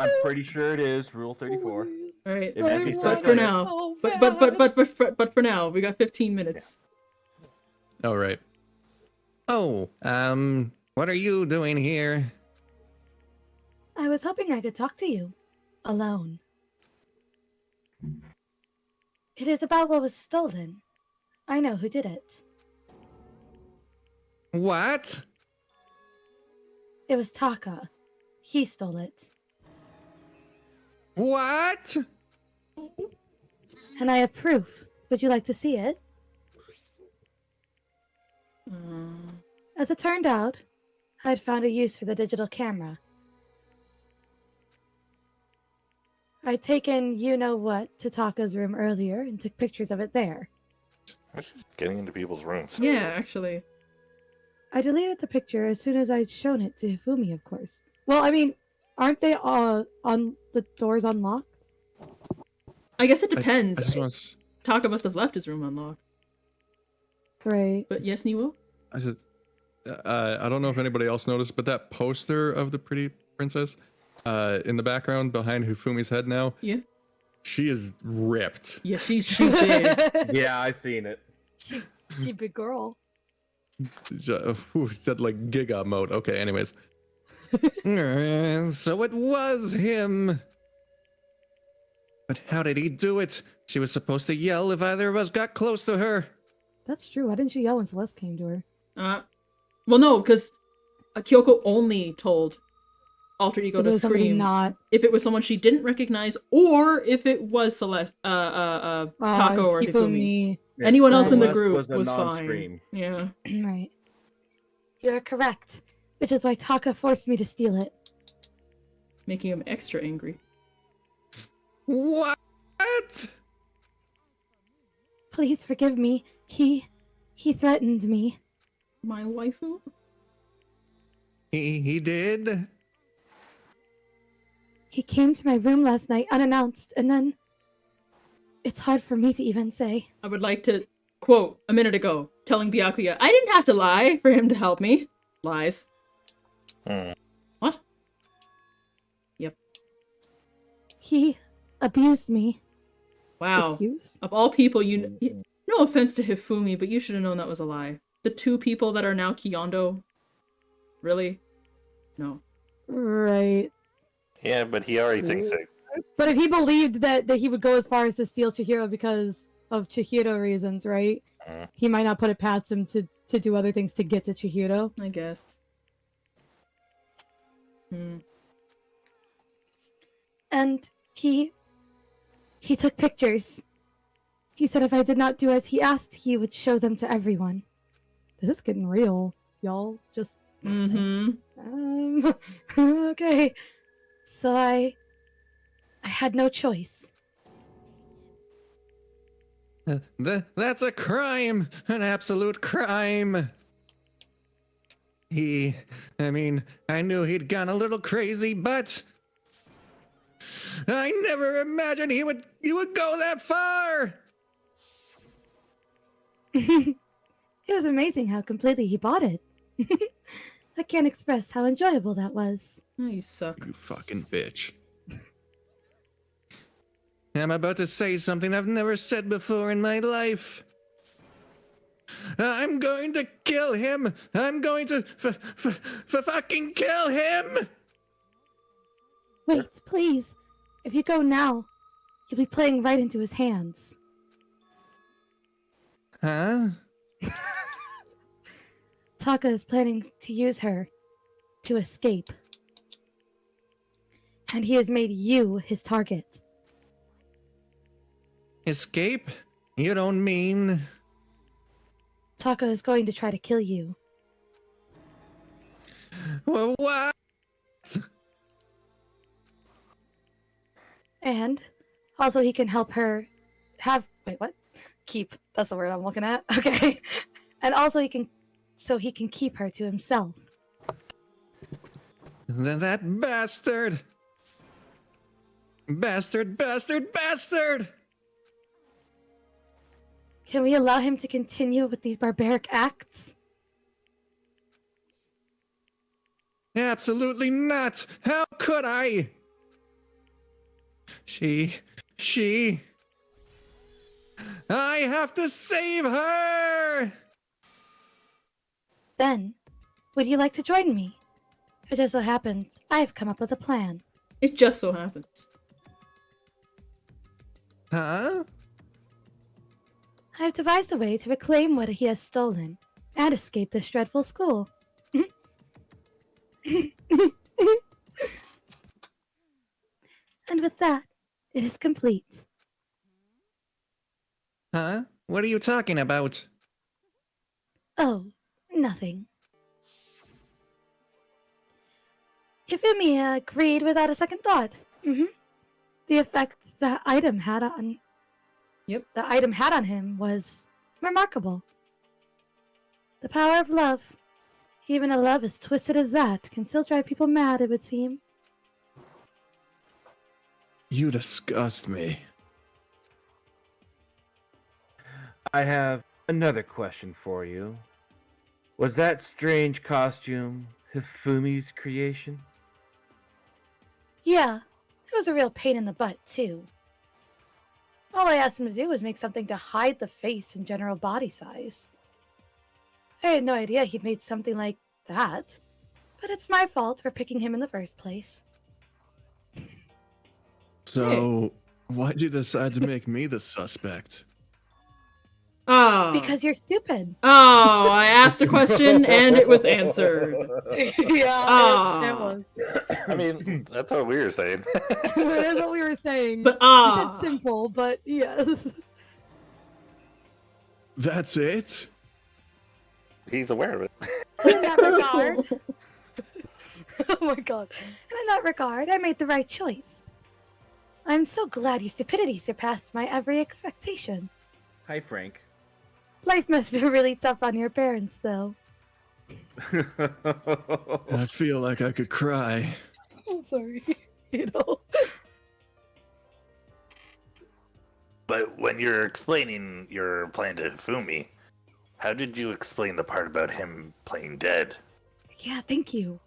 I'm pretty sure it is Rule 34. All right, If Effie but starts for doing it- now, Oh, but for now, we got 15 minutes. Oh, right. Oh, what are you doing here? I was hoping I could talk to you. Alone. It is about what was stolen. I know who did it. What? It was Taka. He stole it. What? And I have proof. Would you like to see it? As it turned out, I'd found a use for the digital camera. I'd taken you-know-what to Taka's room earlier and took pictures of it there. She's getting into people's rooms. Yeah, actually. I deleted the picture as soon as I'd shown it to Hifumi, of course. Well, I mean, aren't they all on the doors unlocked? I guess it depends. I just want to. Taka must have left his room unlocked. Right. Uh, But yes, Niwo? I just. I don't know if anybody else noticed, but that poster of the pretty princess, In the background behind Hifumi's head now, Yeah. she is ripped. Yeah, she's big. Yeah, I seen it. She big girl. That like giga mode. Okay, anyways. So it was him. But how did he do it? She was supposed to yell if either of us got close to her. That's true. Why didn't she yell when Celeste came to her? Well, no, because Kyoko only told Alter Ego If it to was somebody scream not if it was someone she didn't recognize, or if it was Celeste, Tako or Hifumi. Yeah, Anyone else in the Celeste group was a was fine. non-scream. Yeah. Right. You're correct. Which is why Taka forced me to steal it. Making him extra angry. What? Please forgive me. He threatened me. My waifu? He did? He came to my room last night unannounced, and then... It's hard for me to even say. I would like to quote a minute ago, telling Byakuya, I didn't have to lie for him to help me. Lies. What? Yep. He abused me. Wow. Excuse? Of all people, no offense to Hifumi, but you should have known that was a lie. The two people that are now Kyondo? Really? No. Right. Yeah, but he already thinks it. But if he believed that he would go as far as to steal Chihiro because of Chihiro reasons, right? He might not put it past him to do other things to get to Chihiro. I guess. And he took pictures. He said if I did not do as he asked, he would show them to everyone. This is getting real, y'all. Just okay. So I had no choice. That's a crime, an absolute crime. I knew he'd gone a little crazy, but I never imagined he would go that far. It was amazing how completely he bought it. I can't express how enjoyable that was. Oh, you suck. You fucking bitch. I'm about to say something I've never said before in my life. I'm going to kill him. I'm going to fucking kill him. Wait, please. If you go now, you'll be playing right into his hands. Huh? Taka is planning to use her to escape. And he has made you his target. Escape? You don't mean... Taka is going to try to kill you. Well, what? And also he can help her have... Wait, what? Keep. That's the word I'm looking at. Okay. And also he can keep her to himself. That bastard! Bastard! Can we allow him to continue with these barbaric acts? Absolutely not! How could I? She... I have to save her! Then, would you like to join me? It just so happens I've come up with a plan. It just so happens. Huh? I've devised a way to reclaim what he has stolen and escape this dreadful school. And with that, it is complete. Huh? What are you talking about? Oh, nothing. Hifumi agreed without a second thought. The effect that item had on... Yep. The item had on him was remarkable. The power of love, even a love as twisted as that, can still drive people mad, it would seem. You disgust me. I have another question for you. Was that strange costume Hifumi's creation? Yeah, it was a real pain in the butt, too. All I asked him to do was make something to hide the face and general body size. I had no idea he'd made something like that, but it's my fault for picking him in the first place. So, why'd you decide to make me the suspect? Oh. Because you're stupid. Oh, I asked a question and it was answered. Yeah, it was. I mean, that's what we were saying. That is what we were saying. But We said simple, but yes. That's it? He's aware of it. In that regard, oh my god. And in that regard, I made the right choice. I'm so glad your stupidity surpassed my every expectation. Hi, Frank. Life must be really tough on your parents, though. I feel like I could cry. I'm sorry. You know. But when you're explaining your plan to Hifumi, how did you explain the part about him playing dead? Yeah, thank you.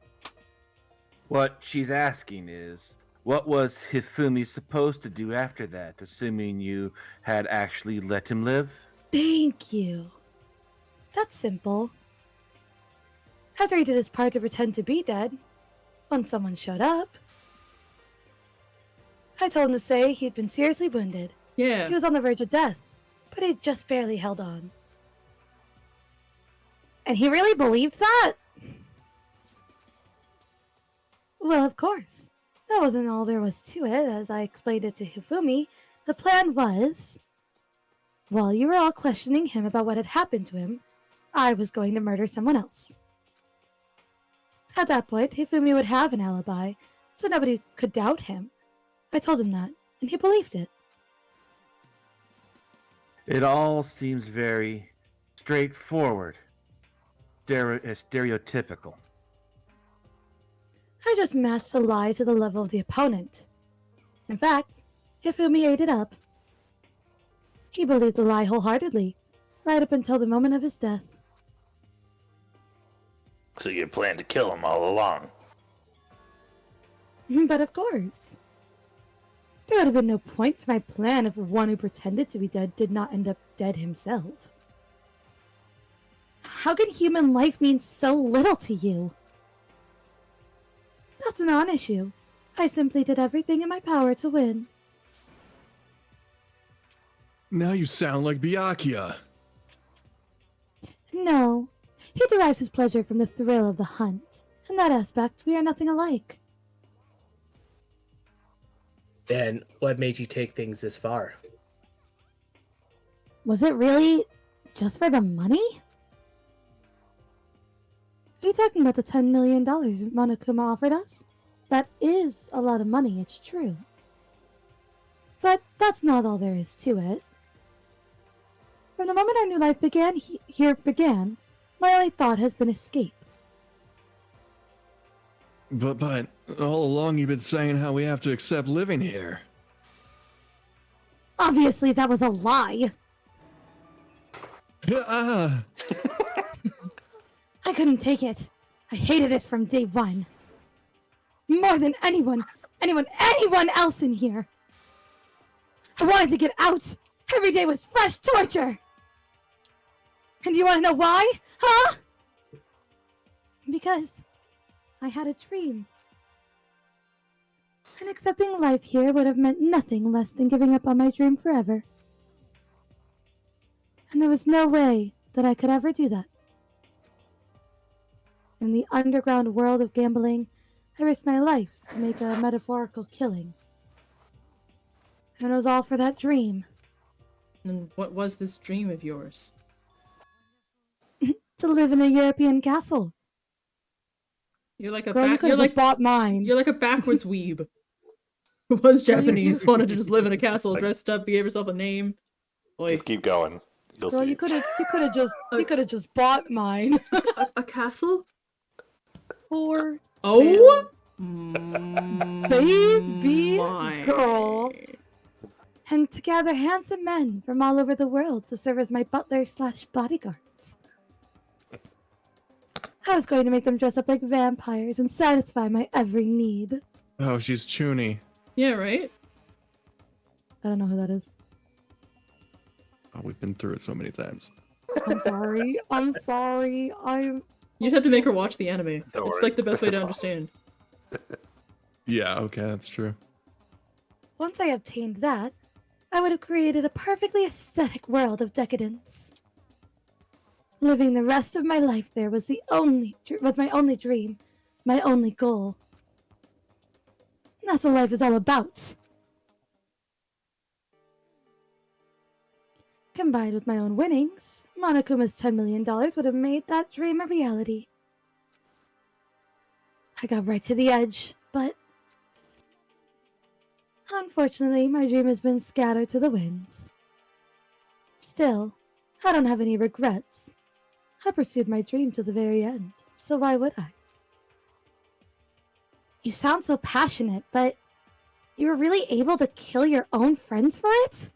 What she's asking is, what was Hifumi supposed to do after that, assuming you had actually let him live? Thank you. That's simple. After he did his part to pretend to be dead, when someone showed up, I told him to say he'd been seriously wounded. yeah. He was on the verge of death, but he just barely held on. And he really believed that? Well, of course. That wasn't all there was to it. As I explained it to Hifumi, the plan was, while you were all questioning him about what had happened to him, I was going to murder someone else. At that point, Hifumi would have an alibi, so nobody could doubt him. I told him that, and he believed it. It all seems very straightforward, stereotypical. I just matched the lie to the level of the opponent. In fact, Hifumi ate it up. He believed the lie wholeheartedly, right up until the moment of his death. So you planned to kill him all along? But of course. There would have been no point to my plan if one who pretended to be dead did not end up dead himself. How could human life mean so little to you? That's a non-issue. I simply did everything in my power to win. Now you sound like Byakuya. No, he derives his pleasure from the thrill of the hunt. In that aspect, we are nothing alike. Then what made you take things this far? Was it really just for the money? Are you talking about the $10 million Monokuma offered us? That is a lot of money, it's true. But that's not all there is to it. From the moment our new life began, my only thought has been escape. But all along you've been saying how we have to accept living here. Obviously, that was a lie. Ah, I couldn't take it. I hated it from day one. More than anyone else in here. I wanted to get out. Every day was fresh torture. And do you want to know why? Huh? Because I had a dream. And accepting life here would have meant nothing less than giving up on my dream forever. And there was no way that I could ever do that. In the underground world of gambling, I risked my life to make a metaphorical killing. And it was all for that dream. And what was this dream of yours? To live in a European castle. You're like a Girl, you could have just bought mine. You're like a backwards weeb who was Japanese, wanted to just live in a castle, dressed up, gave herself a name. Oi. Just keep going. You'll Girl, see. you could have just bought mine. A castle? For Oh, baby my. girl. And to gather handsome men from all over the world to serve as my butler/bodyguards. I was going to make them dress up like vampires and satisfy my every need. Oh, she's Chuni. Yeah, right? I don't know who that is. Oh, we've been through it so many times. I'm sorry. I'm sorry. You just have to make her watch the anime. Don't It's worry. like the best way to understand. Yeah, okay, that's true. Once I obtained that, I would have created a perfectly aesthetic world of decadence. Living the rest of my life there was my only dream, my only goal. And that's what life is all about. Combined with my own winnings, Monokuma's $10 million would have made that dream a reality. I got right to the edge, but unfortunately, my dream has been scattered to the winds. Still, I don't have any regrets. I pursued my dream to the very end, so why would I? You sound so passionate, but you were really able to kill your own friends for it?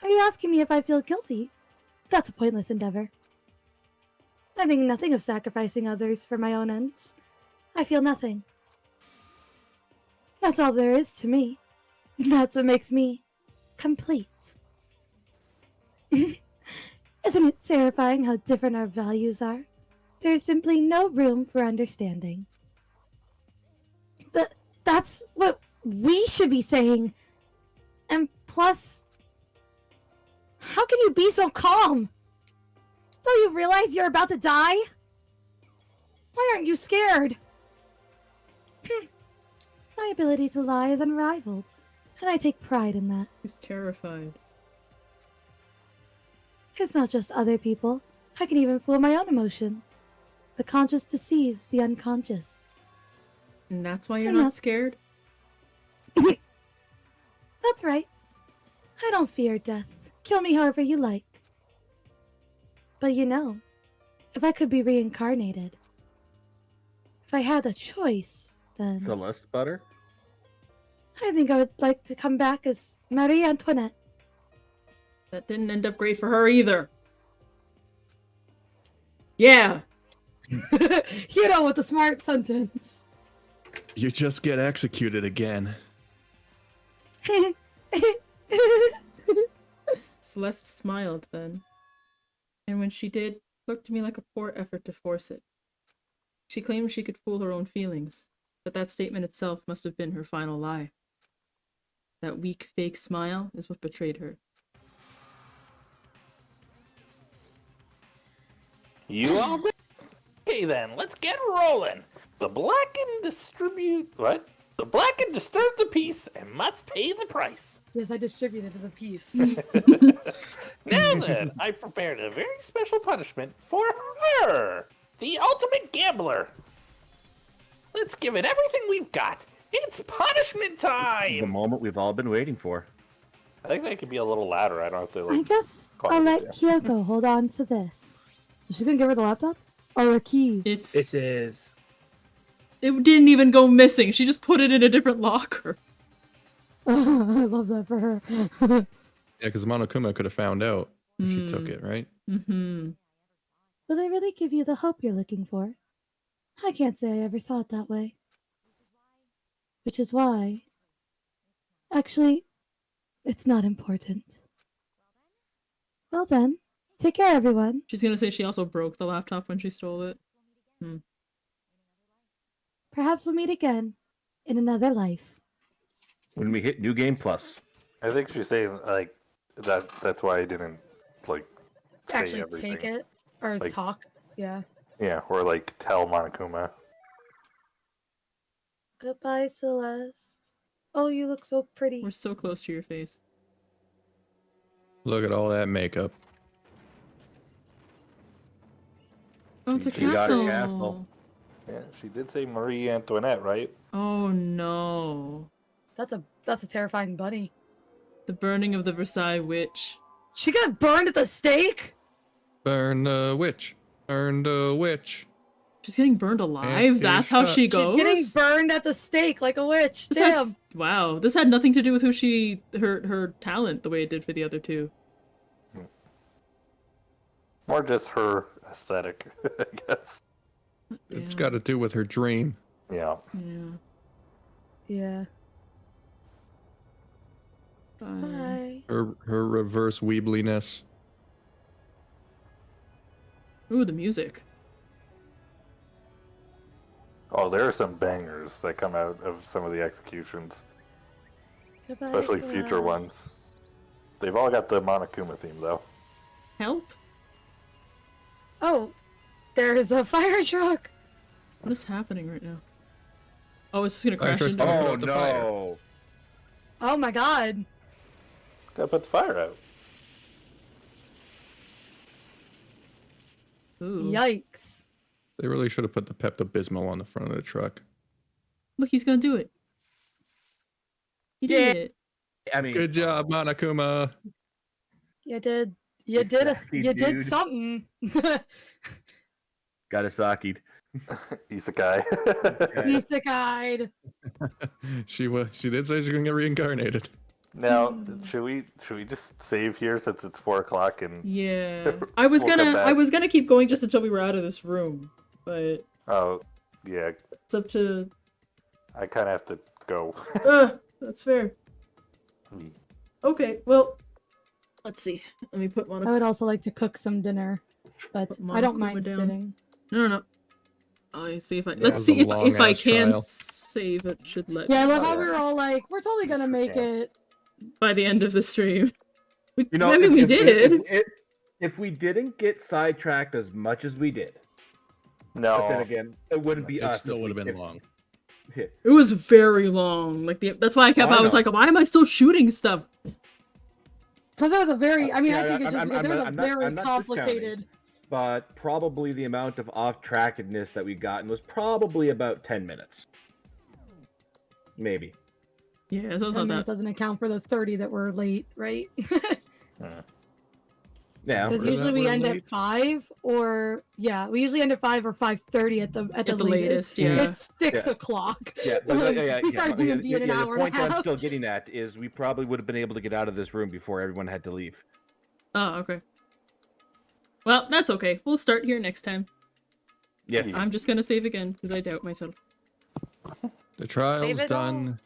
Are you asking me if I feel guilty? That's a pointless endeavor. I think nothing of sacrificing others for my own ends. I feel nothing. That's all there is to me. That's what makes me complete. Isn't it terrifying how different our values are? There's simply no room for understanding. That's what we should be saying. And plus, how can you be so calm? Don't you realize you're about to die? Why aren't you scared? My ability to lie is unrivaled, and I take pride in that. He's terrified. It's not just other people. I can even fool my own emotions. The conscious deceives the unconscious. And that's why you're I'm not not- scared? That's right. I don't fear death. Kill me however you like. But you know, if I could be reincarnated, if I had a choice, then Celeste butter? I think I would like to come back as Marie Antoinette. That didn't end up great for her either. Yeah. Hiro with a smart sentence. You just get executed again. Celeste smiled then. And when she did, looked to me like a poor effort to force it. She claimed she could fool her own feelings, but that statement itself must have been her final lie. That weak, fake smile is what betrayed her. You all good? Okay then, let's get rolling. The black and distribute what? The black and disturb the peace and must pay the price. Yes, I distributed the piece. Now then, I prepared a very special punishment for her, the ultimate gambler. Let's give it everything we've got. It's punishment The time. moment we've all been waiting for. I think that could be a little louder. I don't have to I like. guess Call I'll it, let yeah. Kyoko hold on to this. Is she gonna give her the laptop? Or a key? It's This is it didn't even go missing. She just put it in a different locker. I love that for her. Yeah, because Monokuma could have found out if she took Hmm. it, right? Mm-hmm. Will they really give you the hope you're looking for? I can't say I ever saw it that way. Which is why... Actually, it's not important. Well then, take care everyone. She's gonna say she also broke the laptop when she stole it. Perhaps we'll meet again in another life. When we hit New Game Plus. I think she's saying like that. That's why I didn't like say Actually everything. take it. Or Like- talk. Yeah. Yeah, or like tell Monokuma. Goodbye, Celeste. Oh, you look so pretty. We're so close to your face. Look at all that makeup. Oh, it's a She got her castle. castle. Yeah, she did say Marie Antoinette, right? Oh no. That's a terrifying bunny. The burning of the Versailles witch. She got burned at the stake? Burn the witch. Burn the witch. She's getting burned alive? Empty That's how shot. she She's goes? She's getting burned at the stake like a witch. This Damn. has, wow, this had nothing to do with who she her talent the way it did for the other two. Or just her aesthetic, I guess. It's Yeah. got to do with her dream. Yeah. Yeah. Yeah. Bye. Bye. Her reverse weebliness. Ooh, the music. Oh, there are some bangers that come out of some of the executions, Goodbye, especially future Celeste. ones. They've all got the Monokuma theme, though. Help? Oh, there's a fire truck. What is happening right now? Oh, it's just gonna Fire crash truck's into gonna it. put Oh out the fire. no! Oh my god. Gotta put the fire out. Ooh. Yikes. They really should have put the Pepto-Bismol on the front of the truck. Look, he's gonna do it. He Yeah. did it. I mean, Good job, Monokuma. You did. You did. Exactly, You did dude. something. Got a saki'd. Isekai. Isekai. She did say she's gonna get reincarnated. Now, should we just save here since it's 4 o'clock and Yeah. I was We'll come back. gonna keep going just until we were out of this room, but oh yeah, it's up to. I kind of have to go. That's fair. Okay, well, let's see. Let me put I Monokuma. would also like to cook some dinner, but Put I don't Monokuma mind down. sitting. No. I see if I. Yeah, Let's it was see a if I long-ass can trial. save it. Should let Yeah, I me love Oh, how yeah. we were all like, we're totally gonna make Yeah. it. by the end of the stream. You know, I mean, we did. If we didn't get sidetracked as much as we did, but then No, again, it wouldn't be It us. still if would have we- been if- long. It was very long. Like that's why I I was know. like, why am I still shooting stuff? Because that was a very, I mean, I Yeah, think it's just, I'm there was a not- very I'm not discounting. complicated. But probably the amount of off-trackedness that we gotten was probably about 10 minutes. Maybe. Yeah, so it's 10 not minutes that. doesn't account for the 30 that were late, right? Yeah. Because Were usually that we were end late? at 5 or, yeah, we usually end at 5 or 5:30 at the At the latest, latest. yeah. It's 6 Yeah. o'clock. Yeah, but, We start D&D in an hour the and point a that I'm half. still getting at is we probably would have been able to get out of this room before everyone had to leave. Oh, okay. Well, that's okay. We'll start here next time. Yes. I'm just gonna save again because I doubt myself. The trial's it all. done.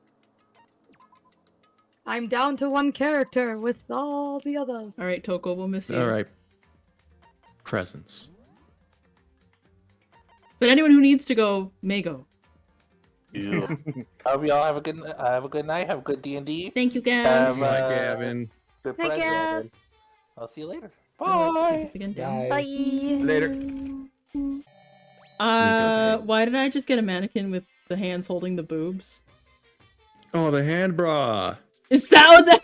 I'm down to one character with all the others. All right, Toko, we'll miss you. All right. Presents. But anyone who needs to go may go. you. Hope y'all have a good night. Have a good D&D. Thank you, guys. Bye, Gavin. Good Hi, pleasure. Gav. I'll see you later. Thanks again, Dan. Bye. Later. Why did I just get a mannequin with the hands holding the boobs? Oh, the hand bra. Is that what that?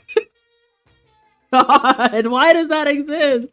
God, why does that exist?